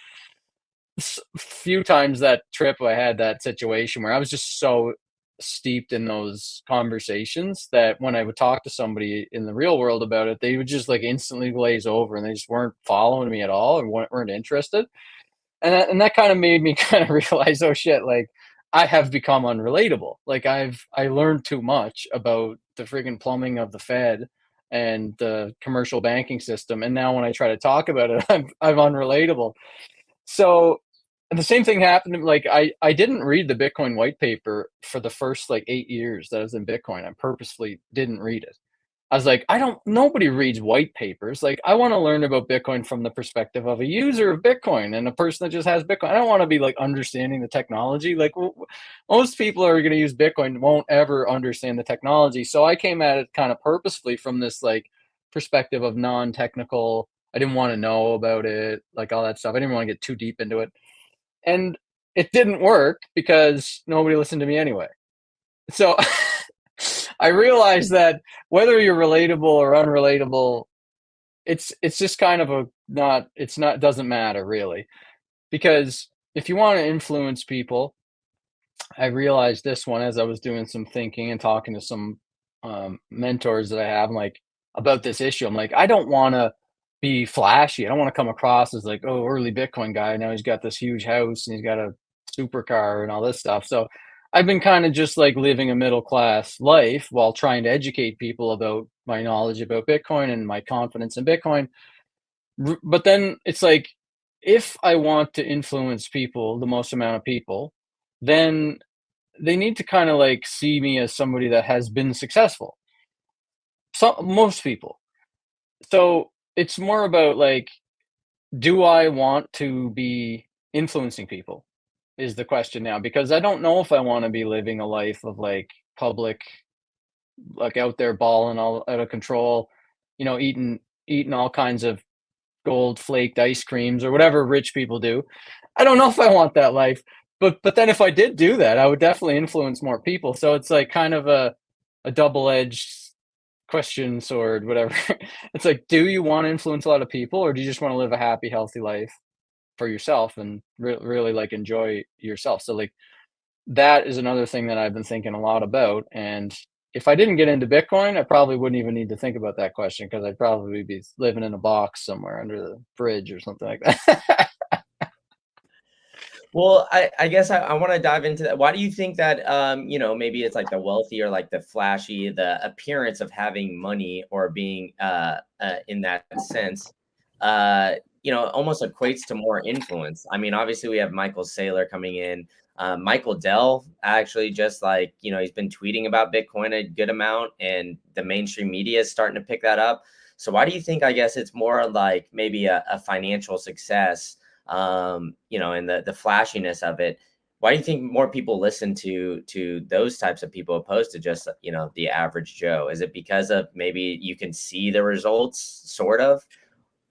few times that trip I had that situation where I was just so steeped in those conversations that when I would talk to somebody in the real world about it, they would just like instantly glaze over and they just weren't following me at all and weren't interested. And that kind of made me kind of realize, oh shit, like I have become unrelatable. Like I learned too much about the friggin' plumbing of the Fed and the commercial banking system, and now when I try to talk about it, I'm unrelatable. So and the same thing happened to me. Like I didn't read the Bitcoin white paper for the first like 8 years that I was in Bitcoin. I purposefully didn't read it. I was like, I don't. Nobody reads white papers. Like I want to learn about Bitcoin from the perspective of a user of Bitcoin and a person that just has Bitcoin. I don't want to be like understanding the technology. Like most people are going to use Bitcoin won't ever understand the technology. So I came at it kind of purposefully from this like perspective of non-technical. I didn't want to know about it, like all that stuff. I didn't want to get too deep into it, and it didn't work because nobody listened to me anyway. So I realized that whether you're relatable or unrelatable, it's just kind of a not it's not doesn't matter really, because if you want to influence people, I realized this one as I was doing some thinking and talking to some mentors that I have, like about this issue. I'm like, I don't want to be flashy. I don't want to come across as like, oh, early Bitcoin guy. Now he's got this huge house and he's got a supercar and all this stuff. So I've been kind of just like living a middle class life while trying to educate people about my knowledge about Bitcoin and my confidence in Bitcoin. But then it's like, if I want to influence people, the most amount of people, then they need to kind of like see me as somebody that has been successful. Most people. So it's more about like, do I want to be influencing people? Is the question now, because I don't know if I want to be living a life of like public, like out there balling all out of control, eating all kinds of gold flaked ice creams or whatever rich people do. I don't know if I want that life. But then if I did do that, I would definitely influence more people. So it's like kind of a double-edged question sword, whatever. It's like, do you want to influence a lot of people, or do you just want to live a happy, healthy life for yourself and really like enjoy yourself? So like that is another thing that I've been thinking a lot about. And if I didn't get into Bitcoin, I probably wouldn't even need to think about that question because I'd probably be living in a box somewhere under the fridge or something like that. Well, I guess I want to dive into that. Why do you think that, maybe it's like the wealthy or like the flashy, the appearance of having money or being in that sense, almost equates to more influence? I mean, obviously we have Michael Saylor coming in. Michael Dell actually just like, he's been tweeting about Bitcoin a good amount and the mainstream media is starting to pick that up. So why do you think, I guess it's more like maybe a financial success, and the flashiness of it? Why do you think more people listen to those types of people opposed to just, the average Joe? Is it because of maybe you can see the results sort of?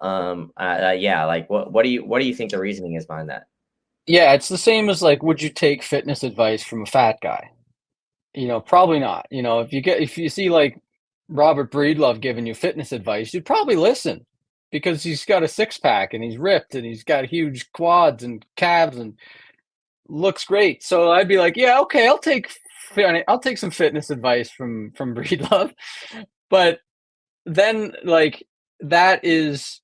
Yeah, like what do you think the reasoning is behind that? Yeah, it's the same as like, would you take fitness advice from a fat guy? Probably not. If you see like Robert Breedlove giving you fitness advice, you'd probably listen because he's got a six pack and he's ripped and he's got huge quads and calves and looks great. So I'd be like, yeah, okay, I'll take some fitness advice from Breedlove. But then like that is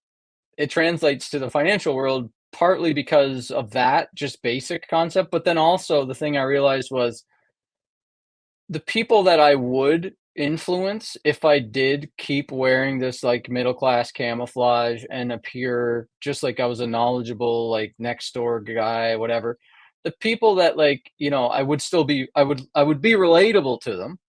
it translates to the financial world partly because of that just basic concept, but then also the thing I realized was the people that I would influence if I did keep wearing this like middle class camouflage and appear just like I was a knowledgeable like next door guy, whatever. The people that like, I would still be I would be relatable to them,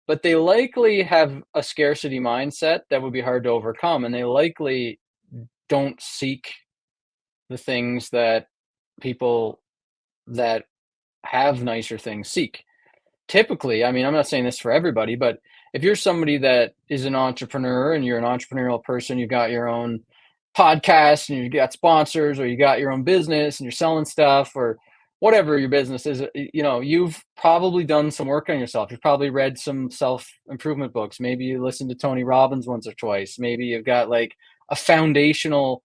but they likely have a scarcity mindset that would be hard to overcome, and they likely don't seek the things that people that have nicer things seek. Typically, I mean, I'm not saying this for everybody, but if you're somebody that is an entrepreneur and you're an entrepreneurial person, you've got your own podcast and you got sponsors, or you got your own business and you're selling stuff, or whatever your business is, you've probably done some work on yourself. You've probably read some self improvement books. Maybe you listened to Tony Robbins once or twice. Maybe you've got like a foundational,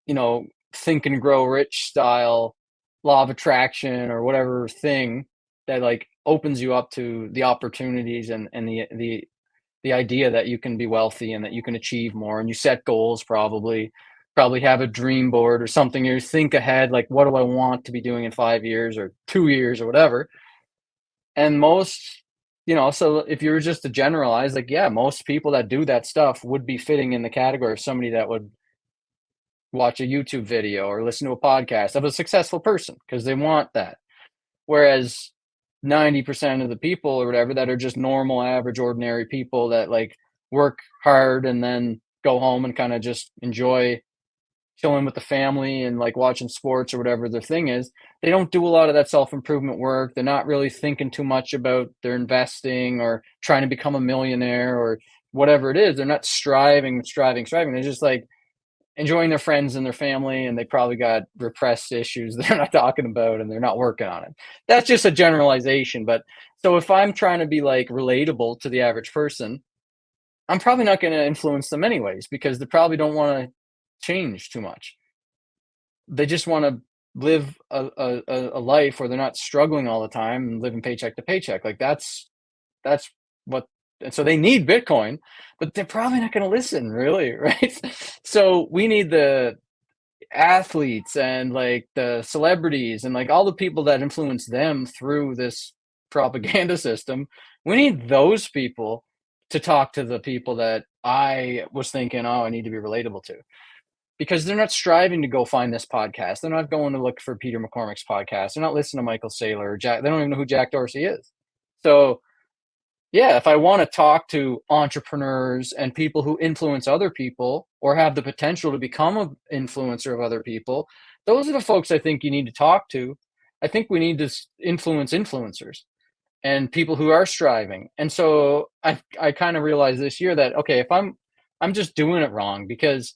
you know, think and grow rich style law of attraction or whatever thing that like opens you up to the opportunities and the idea that you can be wealthy and that you can achieve more, and you set goals, probably have a dream board or something. You think ahead, like, what do I want to be doing in 5 years or 2 years or whatever. And most, so if you were just to generalize, like, yeah, most people that do that stuff would be fitting in the category of somebody that would watch a YouTube video or listen to a podcast of a successful person because they want that. Whereas 90% of the people or whatever that are just normal, average, ordinary people that like work hard and then go home and kind of just enjoy chilling with the family and like watching sports or whatever their thing is, they don't do a lot of that self improvement work. They're not really thinking too much about their investing or trying to become a millionaire or whatever it is. They're not striving. They're just like enjoying their friends and their family, and they probably got repressed issues they're not talking about and they're not working on it. That's just a generalization. But so if I'm trying to be like relatable to the average person, I'm probably not going to influence them anyways because they probably don't want to change too much. They just want to live a life where they're not struggling all the time and living paycheck to paycheck. Like that's what, and so they need Bitcoin, but they're probably not going to listen really, right? So we need the athletes and like the celebrities and like all the people that influence them through this propaganda system. We need those people to talk to the people that I was thinking, oh, I need to be relatable to, because they're not striving to go find this podcast. They're not going to look for Peter McCormick's podcast. They're not listening to Michael Saylor or Jack. They don't even know who Jack Dorsey is. So yeah, if I want to talk to entrepreneurs and people who influence other people or have the potential to become an influencer of other people, those are the folks I think you need to talk to. I think we need to influence influencers and people who are striving. And so I kind of realized this year that okay, if I'm just doing it wrong, because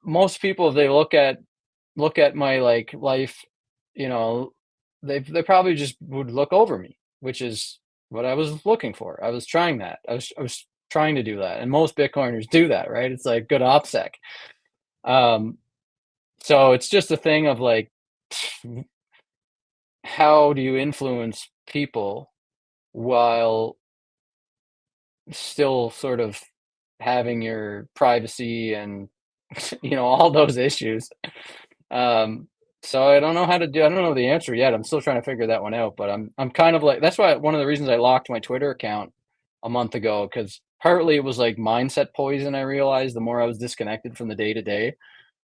most people, if they look at my like life, you know, they probably just would look over me, which is what I was looking for. I was trying that. I was trying to do that, and most Bitcoiners do that, right? It's like good OPSEC. Um, so it's just a thing of like, how do you influence people while still sort of having your privacy and all those issues. Um, so I don't know how to do. I don't know the answer yet. I'm still trying to figure that one out. But I'm kind of like, that's why one of the reasons I locked my Twitter account a month ago, because partly it was like mindset poison. I realized the more I was disconnected from the day to day,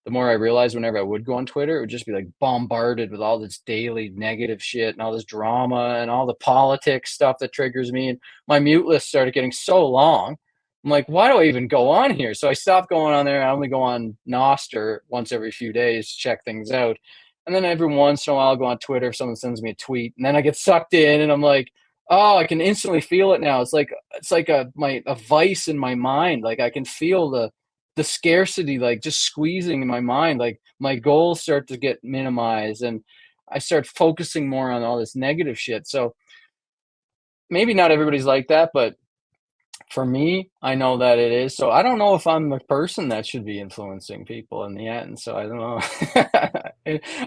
the more I realized whenever I would go on Twitter, it would just be like bombarded with all this daily negative shit and all this drama and all the politics stuff that triggers me. And my mute list started getting so long. I'm like, why do I even go on here? So I stopped going on there. I only go on Noster once every few days to check things out. And then every once in a while, I'll go on Twitter if someone sends me a tweet. And then I get sucked in and I'm like, oh, I can instantly feel it now. It's like a vice in my mind. Like I can feel the scarcity like just squeezing in my mind. Like my goals start to get minimized and I start focusing more on all this negative shit. So maybe not everybody's like that, but for me, I know that it is. So I don't know if I'm the person that should be influencing people in the end. So I don't know.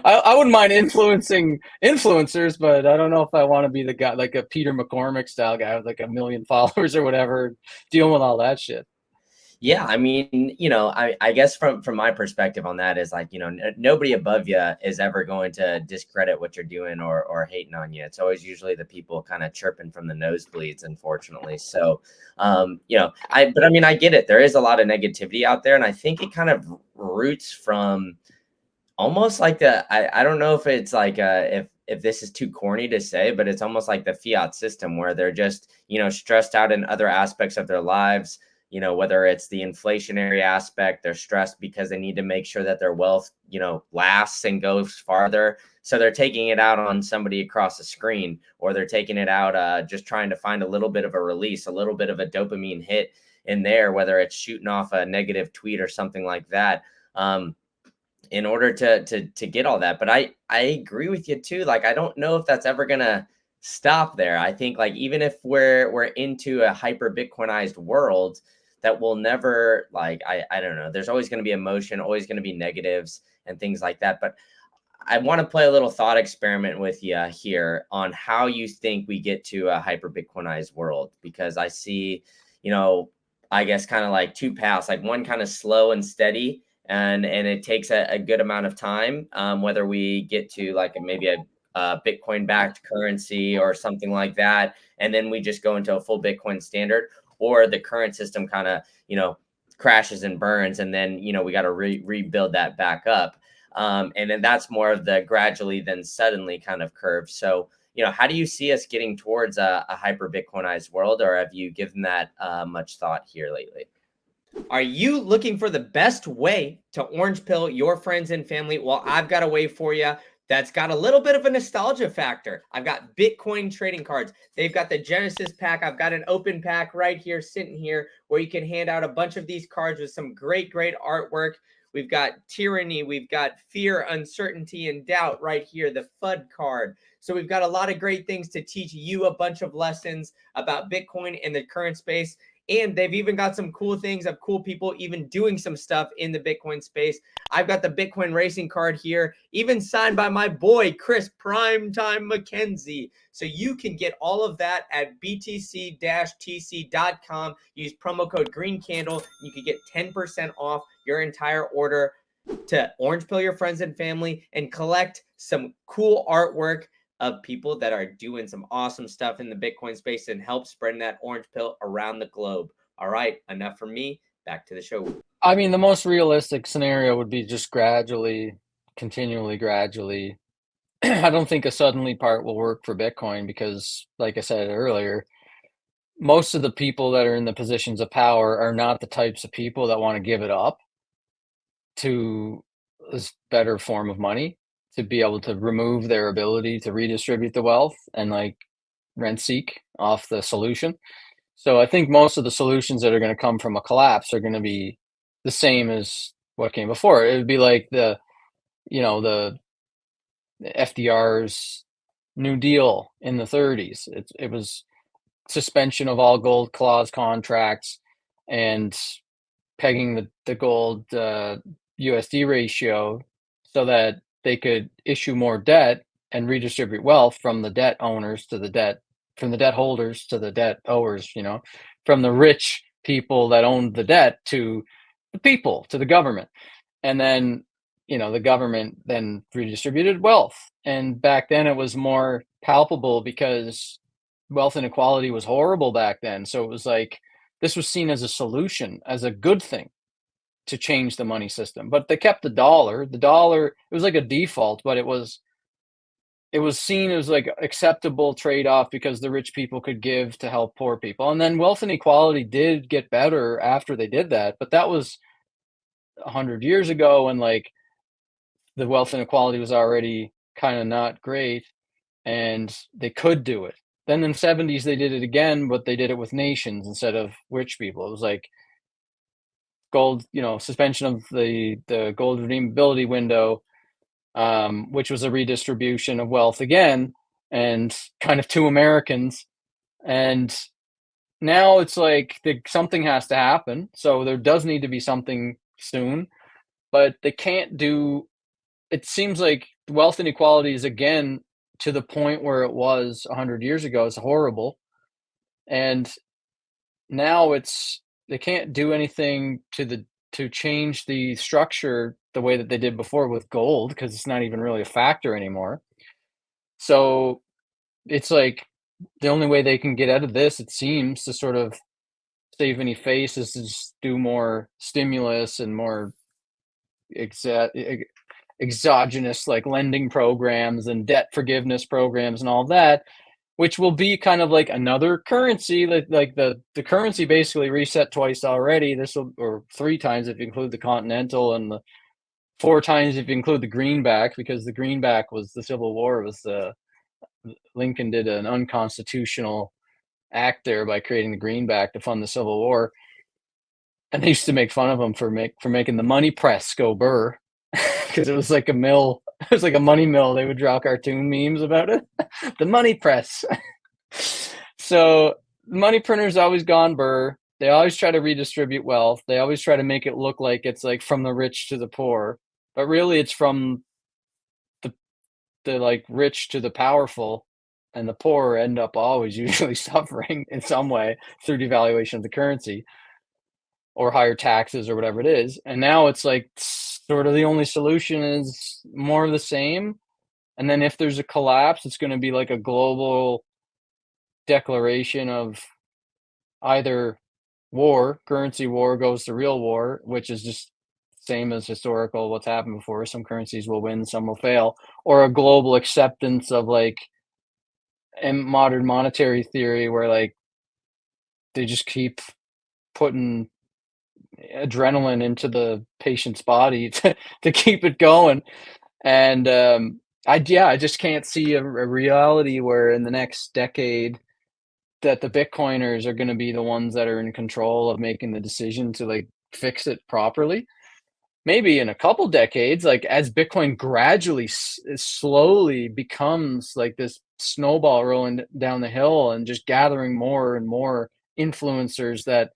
I wouldn't mind influencing influencers, but I don't know if I want to be the guy, like a Peter McCormick style guy with like a million followers or whatever, dealing with all that shit. Yeah, I mean, I guess from my perspective on that is like, nobody above you is ever going to discredit what you're doing or hating on you. It's always usually the people kind of chirping from the nosebleeds, unfortunately. So, but I mean, I get it. There is a lot of negativity out there, and I think it kind of roots from almost like I don't know if it's like if this is too corny to say, but it's almost like the fiat system where they're just, stressed out in other aspects of their lives, whether it's the inflationary aspect, they're stressed because they need to make sure that their wealth, lasts and goes farther. So they're taking it out on somebody across the screen, or they're taking it out just trying to find a little bit of a release, a little bit of a dopamine hit in there, whether it's shooting off a negative tweet or something like that. In order to get all that. But I agree with you too. Like I don't know if that's ever gonna stop there. I think like even if we're into a hyper Bitcoinized world, that will never like I don't know. There's always going to be emotion, always going to be negatives and things like that. But I want to play a little thought experiment with you here on how you think we get to a hyper Bitcoinized world, because I see, you know, I guess kind of like two paths, like one kind of slow and steady, and it takes a good amount of time, whether we get to like maybe a Bitcoin backed currency or something like that, and then we just go into a full Bitcoin standard, or the current system kind of, crashes and burns, and then, we got to rebuild that back up. And then that's more of the gradually then suddenly kind of curve. So, how do you see us getting towards a hyper Bitcoinized world, or have you given that much thought here lately? Are you looking for the best way to orange pill your friends and family? Well, I've got a way for you that's got a little bit of a nostalgia factor. I've got Bitcoin trading cards. They've got the Genesis pack. I've got an open pack right here, sitting here, where you can hand out a bunch of these cards with some great, great artwork. We've got tyranny. We've got fear, uncertainty, and doubt right here, the FUD card. So we've got a lot of great things to teach you a bunch of lessons about Bitcoin and the current space. And they've even got some cool things of cool people even doing some stuff in the Bitcoin space. I've got the Bitcoin racing card here, even signed by my boy, Chris Primetime McKenzie. So you can get all of that at btc-tc.com. Use promo code Green Candle. You can get 10% off your entire order to orange pill your friends and family and collect some cool artwork of people that are doing some awesome stuff in the Bitcoin space and help spreading that orange pill around the globe. All right, enough from me. Back to the show. I mean, the most realistic scenario would be just gradually, continually, gradually. I don't think a suddenly part will work for Bitcoin because, like I said earlier, most of the people that are in the positions of power are not the types of people that want to give it up to this better form of money to be able to remove their ability to redistribute the wealth and like rent seek off the solution. So I think most of the solutions that are going to come from a collapse are going to be the same as what came before. It would be like the FDR's New Deal in the 30s. It was suspension of all gold clause contracts and pegging the gold USD ratio so that they could issue more debt and redistribute wealth from the debt owners to the debt from the debt holders to the debt owers, from the rich people that owned the debt to the people, to the government. And then, the government then redistributed wealth. And back then it was more palpable because wealth inequality was horrible back then. So it was like this was seen as a solution, as a good thing to change the money system. But they kept the dollar. The dollar, it was like a default, but it was seen as like acceptable trade-off because the rich people could give to help poor people. And then wealth inequality did get better after they did that, but that was 100 years ago when like the wealth inequality was already kind of not great and they could do it. Then in the 70s they did it again, but they did it with nations instead of rich people. It was like gold, suspension of the gold redeemability window, which was a redistribution of wealth again, and kind of to Americans. And now it's like something has to happen. So there does need to be something soon, but they can't do. It seems like wealth inequality is again to the point where it was 100 years ago. It's horrible, and now it's they can't do anything to change the structure the way that they did before with gold because it's not even really a factor anymore. So it's like the only way they can get out of this, it seems, to sort of save any face is to just do more stimulus and more exa- e- exogenous like lending programs and debt forgiveness programs and all that, which will be kind of like another currency. Like the currency basically reset twice already. This will, or three times if you include the continental, and the four times if you include the greenback, because the greenback was the Civil War, was the Lincoln did an unconstitutional act there by creating the greenback to fund the Civil War. And they used to make fun of him for making the money press go burr, because it was like a mill. It was like a money mill. They would draw cartoon memes about it. The money press. So money printers always gone burr. They always try to redistribute wealth. They always try to make it look like it's like from the rich to the poor, but really it's from the like rich to the powerful, and the poor end up always usually suffering in some way through devaluation of the currency or higher taxes or whatever it is. And now it's like sort of the only solution is more of the same. And then if there's a collapse, it's going to be like a global declaration of either war, currency war goes to real war, which is just same as historical what's happened before. Some currencies will win, some will fail, or a global acceptance of like in modern monetary theory where like they just keep putting adrenaline into the patient's body to keep it going. And I just can't see a reality where in the next decade that the Bitcoiners are going to be the ones that are in control of making the decision to like fix it properly. Maybe in a couple decades, like as Bitcoin gradually, slowly becomes like this snowball rolling down the hill and just gathering more and more influencers that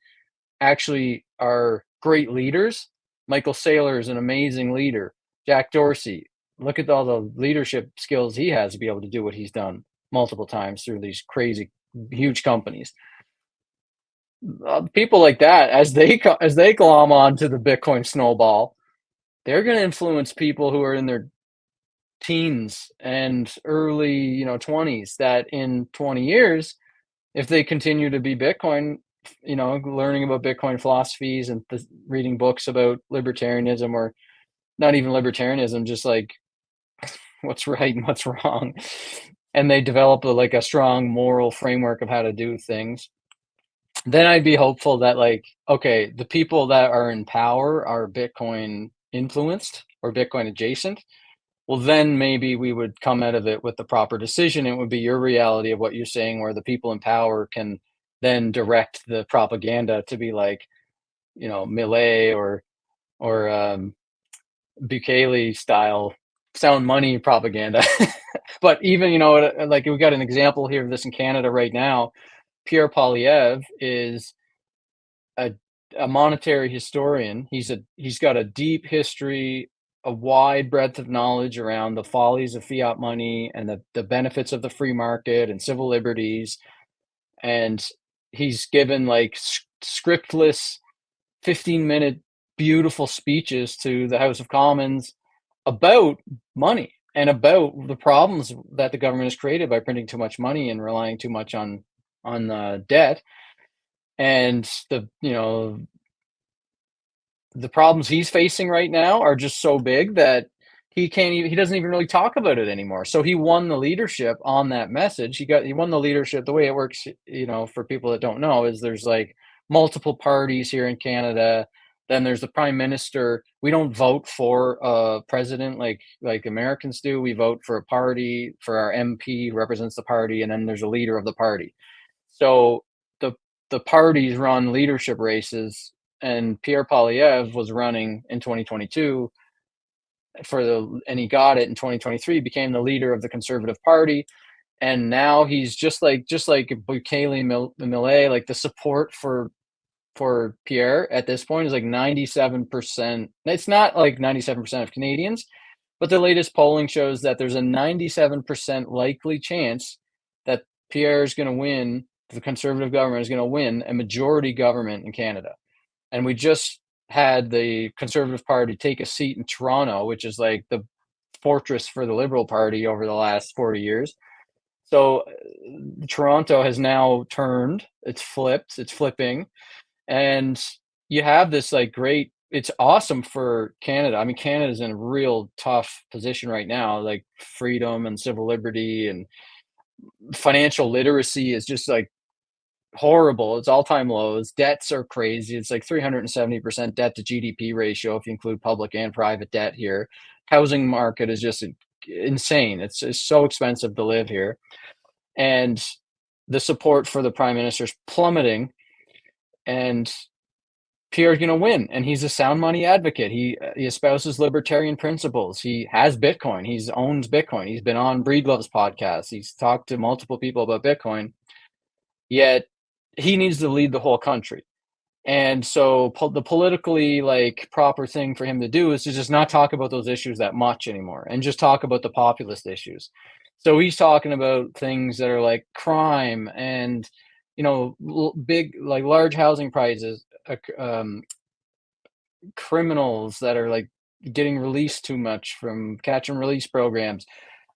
actually are great leaders. Michael Saylor is an amazing leader. Jack Dorsey, look at all the leadership skills he has to be able to do what he's done multiple times through these crazy, huge companies. People like that, as they glom onto the Bitcoin snowball, they're going to influence people who are in their teens and early, 20s. That in 20 years, if they continue to be Bitcoin, learning about Bitcoin philosophies and reading books about libertarianism, or not even libertarianism, just like what's right and what's wrong, and they develop like a strong moral framework of how to do things, then I'd be hopeful that like, okay, the people that are in power are Bitcoin influenced or Bitcoin adjacent. Well, then maybe we would come out of it with the proper decision. It would be your reality of what you're saying, where the people in power can then direct the propaganda to be like, Millet or Bukele style sound money propaganda. But even, like we got an example here of this in Canada right now. Pierre Poilievre is a monetary historian. He's got a deep history, a wide breadth of knowledge around the follies of fiat money and the benefits of the free market and civil liberties. And he's given like scriptless 15-minute beautiful speeches to the House of Commons about money and about the problems that the government has created by printing too much money and relying too much on debt. And the problems he's facing right now are just so big that he doesn't even really talk about it anymore. So he won the leadership on that message. He won the leadership. The way it works, for people that don't know, is there's like multiple parties here in Canada. Then there's the prime minister. We don't vote for a president like Americans do. We vote for a party, for our MP who represents the party, and then there's a leader of the party. So the parties run leadership races, and Pierre Poilievre was running in 2022 and he got it in 2023, became the leader of the Conservative Party. And now he's just like Bukele Millet, like the support for Pierre at this point is like 97%. It's not like 97% of Canadians, but the latest polling shows that there's a 97% likely chance that Pierre is going to win, the Conservative government is going to win a majority government in Canada. And we just had the Conservative Party take a seat in Toronto, which is like the fortress for the Liberal Party over the last 40 years. So Toronto has now turned, it's flipped, it's flipping, and you have this like great, it's awesome for Canada. I mean, Canada's in a real tough position right now, like freedom and civil liberty and financial literacy is just like horrible. It's all-time lows. Debts are crazy. It's like 370% debt to GDP ratio if you include public and private debt here. Housing market is just insane. It's so expensive to live here. And the support for the prime minister is plummeting. And Pierre's going to win, and he's a sound money advocate. He espouses libertarian principles. He has Bitcoin. He owns Bitcoin. He's been on Breedlove's podcast. He's talked to multiple people about Bitcoin. Yet he needs to lead the whole country. And so the politically like proper thing for him to do is to just not talk about those issues that much anymore and just talk about the populist issues. So he's talking about things that are like crime and big like large housing prices, criminals that are like getting released too much from catch and release programs,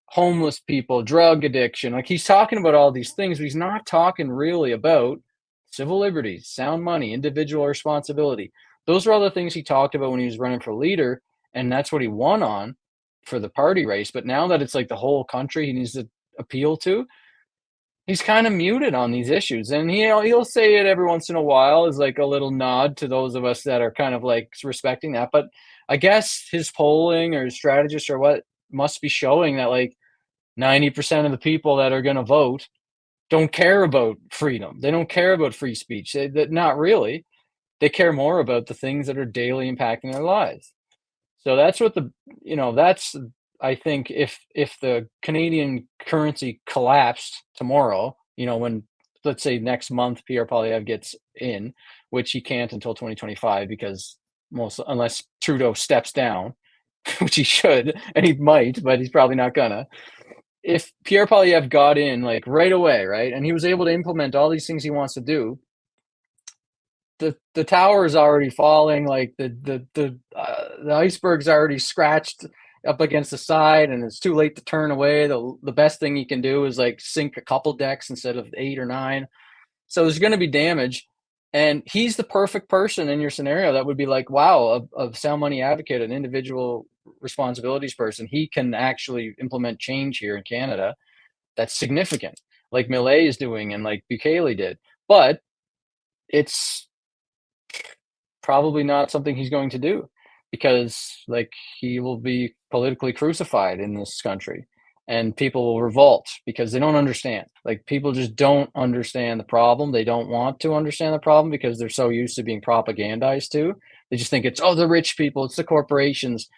homeless people, drug addiction. Like he's talking about all these things, but he's not talking really about civil liberties, sound money, individual responsibility. Those are all the things he talked about when he was running for leader, and that's what he won on for the party race. But now that it's like the whole country he needs to appeal to, he's kind of muted on these issues, and he'll say it every once in a while as like a little nod to those of us that are kind of like respecting that. But I guess his polling or his strategists or what must be showing that like 90% of the people that are going to vote don't care about freedom. They don't care about free speech. Not really. They care more about the things that are daily impacting their lives. So that's what that's, I think if the Canadian currency collapsed tomorrow, when let's say next month Pierre Poilievre gets in, which he can't until 2025 because unless Trudeau steps down, which he should and he might, but he's probably not gonna. If Pierre Poilievre got in like right away, right, and he was able to implement all these things he wants to do, the tower is already falling. Like the iceberg's already scratched up against the side, and it's too late to turn away. The best thing you can do is like sink a couple decks instead of 8 or 9. So there's going to be damage, and he's the perfect person in your scenario that would be like, wow, a sound money advocate, an individual responsibilities person. He can actually implement change here in Canada that's significant, like Millet is doing and like Bukele did. But it's probably not something he's going to do because like he will be politically crucified in this country, and people will revolt because they don't understand. Like people just don't understand the problem. They don't want to understand the problem because they're so used to being propagandized to. They just think it's the rich people, it's the corporations.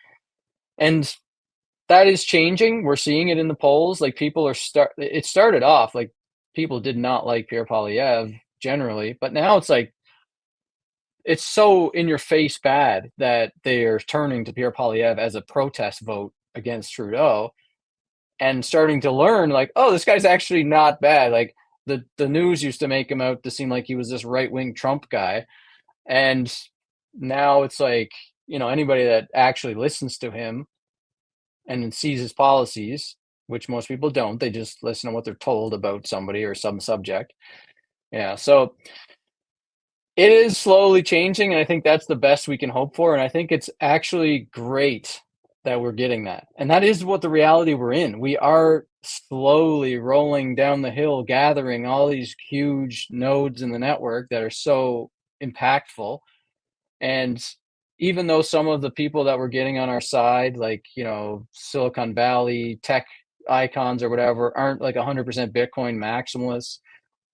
And that is changing. We're seeing it in the polls. Like people are it started off like people did not like Pierre Poilievre generally, but now it's like it's so in your face bad that they are turning to Pierre Poilievre as a protest vote against Trudeau and starting to learn like, oh, this guy's actually not bad. Like the news used to make him out to seem like he was this right-wing Trump guy. And now it's like, anybody that actually listens to him and sees his policies, which most people don't, they just listen to what they're told about somebody or some subject. Yeah. So it is slowly changing, and I think that's the best we can hope for, and I think it's actually great that we're getting that, and that is what the reality we're in. We are slowly rolling down the hill, gathering all these huge nodes in the network that are so impactful, and even though some of the people that we're getting on our side, like, Silicon Valley tech icons or whatever, aren't like 100% Bitcoin maximalists,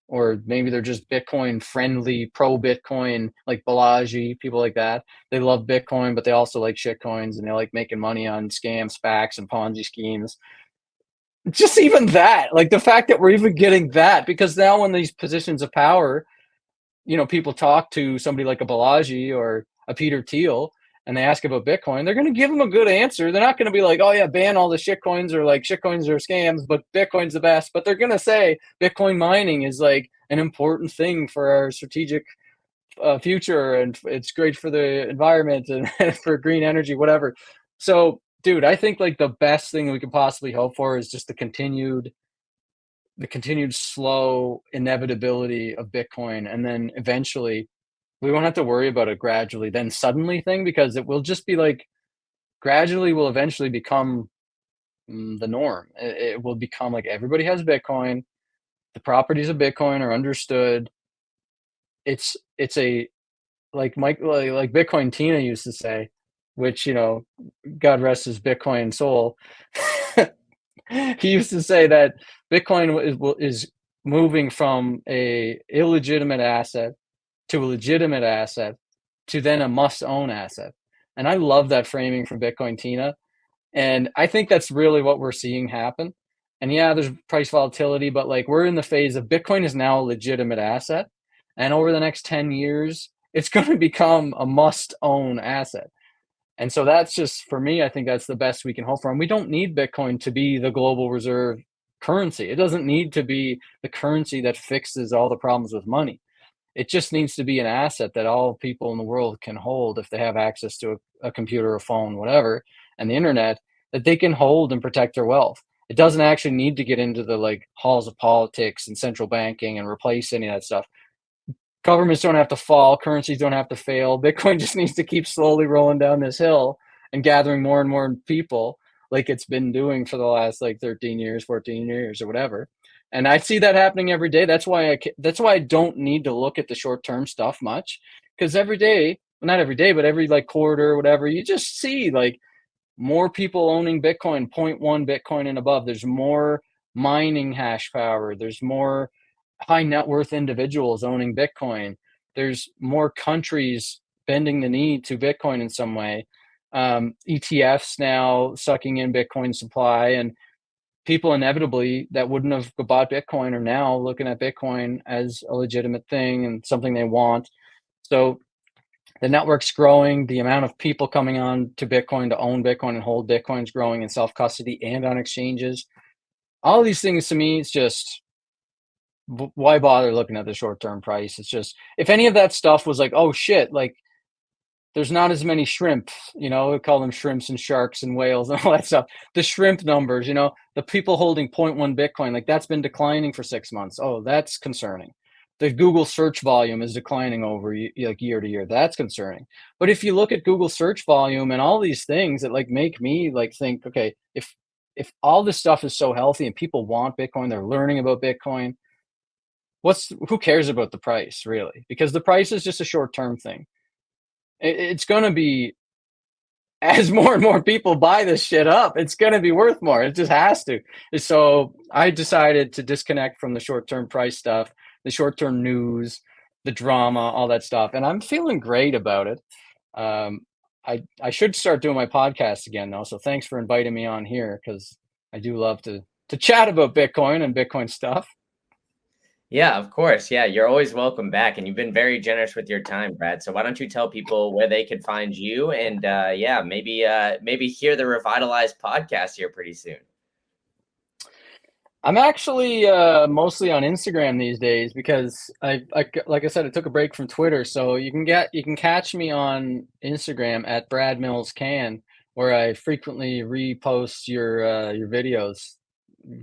or maybe they're just Bitcoin friendly, pro Bitcoin, like Balaji, people like that. They love Bitcoin, but they also like shit coins and they like making money on scams, SPACs, and Ponzi schemes. Just even that, like the fact that we're even getting that, because now when these positions of power, people talk to somebody like a Balaji or a Peter Thiel and they ask about Bitcoin, they're going to give them a good answer. They're not going to be like, oh yeah, ban all the shit coins, or like shit coins are scams, but Bitcoin's the best. But they're going to say Bitcoin mining is like an important thing for our strategic future, and it's great for the environment and for green energy, whatever. So, dude, I think like the best thing we could possibly hope for is just the continued slow inevitability of Bitcoin, and then eventually we won't have to worry about a gradually then suddenly thing, because it will just be like gradually will eventually become the norm. It will become like everybody has Bitcoin. The properties of Bitcoin are understood. It's a like Mike like Bitcoin Tina used to say, which God rest his Bitcoin soul. He used to say that Bitcoin is moving from a illegitimate asset to a legitimate asset to then a must own asset. And I love that framing from Bitcoin Tina. And I think that's really what we're seeing happen. And yeah, there's price volatility, but like we're in the phase of Bitcoin is now a legitimate asset. And over the next 10 years, it's going to become a must own asset. And so that's just for me, I think that's the best we can hope for. And we don't need Bitcoin to be the global reserve currency. It doesn't need to be the currency that fixes all the problems with money. It just needs to be an asset that all people in the world can hold if they have access to a computer, a phone, whatever, and the internet, that they can hold and protect their wealth. It doesn't actually need to get into the like halls of politics and central banking and replace any of that stuff. Governments don't have to fall, currencies don't have to fail. Bitcoin just needs to keep slowly rolling down this hill and gathering more and more people, like it's been doing for the last like 13 years, 14 years or whatever. And I see that happening every day. That's why I don't need to look at the short-term stuff much, because every day, well, not every day, but every like quarter or whatever, you just see like more people owning Bitcoin, zero point 0.1 Bitcoin and above. There's more mining hash power. There's more high net worth individuals owning Bitcoin. There's more countries bending the knee to Bitcoin in some way. ETFs now sucking in Bitcoin supply, and people inevitably that wouldn't have bought Bitcoin are now looking at Bitcoin as a legitimate thing and something they want. So the network's growing. The amount of people coming on to Bitcoin to own Bitcoin and hold Bitcoin is growing in self custody and on exchanges. All of these things to me, it's just why bother looking at the short term price? It's just if any of that stuff was like, oh shit, like there's not as many shrimp, we call them shrimps and sharks and whales and all that stuff. The shrimp numbers, the people holding zero point 0.1 Bitcoin, like that's been declining for 6 months. Oh, that's concerning. The Google search volume is declining over like year to year. That's concerning. But if you look at Google search volume and all these things that like make me like think, okay, if all this stuff is so healthy and people want Bitcoin, they're learning about Bitcoin, who cares about the price really? Because the price is just a short-term thing. It's going to be, as more and more people buy this shit up, it's going to be worth more. It just has to. So I decided to disconnect from the short-term price stuff, the short-term news, the drama, all that stuff. And I'm feeling great about it. I should start doing my podcast again though. So thanks for inviting me on here, because I do love to chat about Bitcoin and Bitcoin stuff. Yeah, of course. Yeah, you're always welcome back, and you've been very generous with your time, Brad. So why don't you tell people where they can find you, and yeah, maybe hear the revitalized podcast here pretty soon. I'm actually mostly on Instagram these days, because like I said, I took a break from Twitter, so you can catch me on Instagram at Brad Mills Can, where I frequently repost your videos.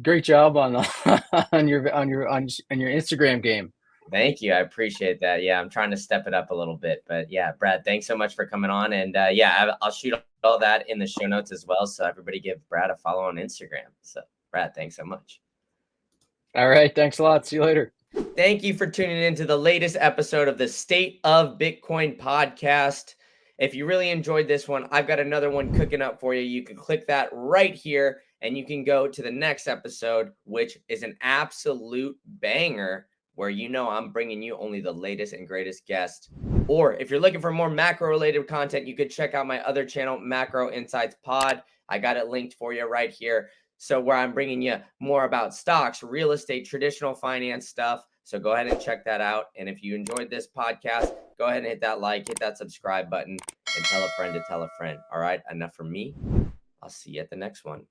Great job on on your Instagram game. Thank you. I appreciate that. Yeah, I'm trying to step it up a little bit, but yeah, Brad, thanks so much for coming on, and yeah, I'll shoot all that in the show notes as well, so everybody give Brad a follow on Instagram. So, Brad, thanks so much. All right, thanks a lot. See you later. Thank you for tuning in to the latest episode of the State of Bitcoin podcast. If you really enjoyed this one, I've got another one cooking up for you. You can click that right here and you can go to the next episode, which is an absolute banger, where I'm bringing you only the latest and greatest guests. Or if you're looking for more macro related content, you could check out my other channel, Macro Insights Pod. I got it linked for you right here. So where I'm bringing you more about stocks, real estate, traditional finance stuff. So go ahead and check that out. And if you enjoyed this podcast, go ahead and hit that like, hit that subscribe button, and tell a friend to tell a friend. All right, enough from me. I'll see you at the next one.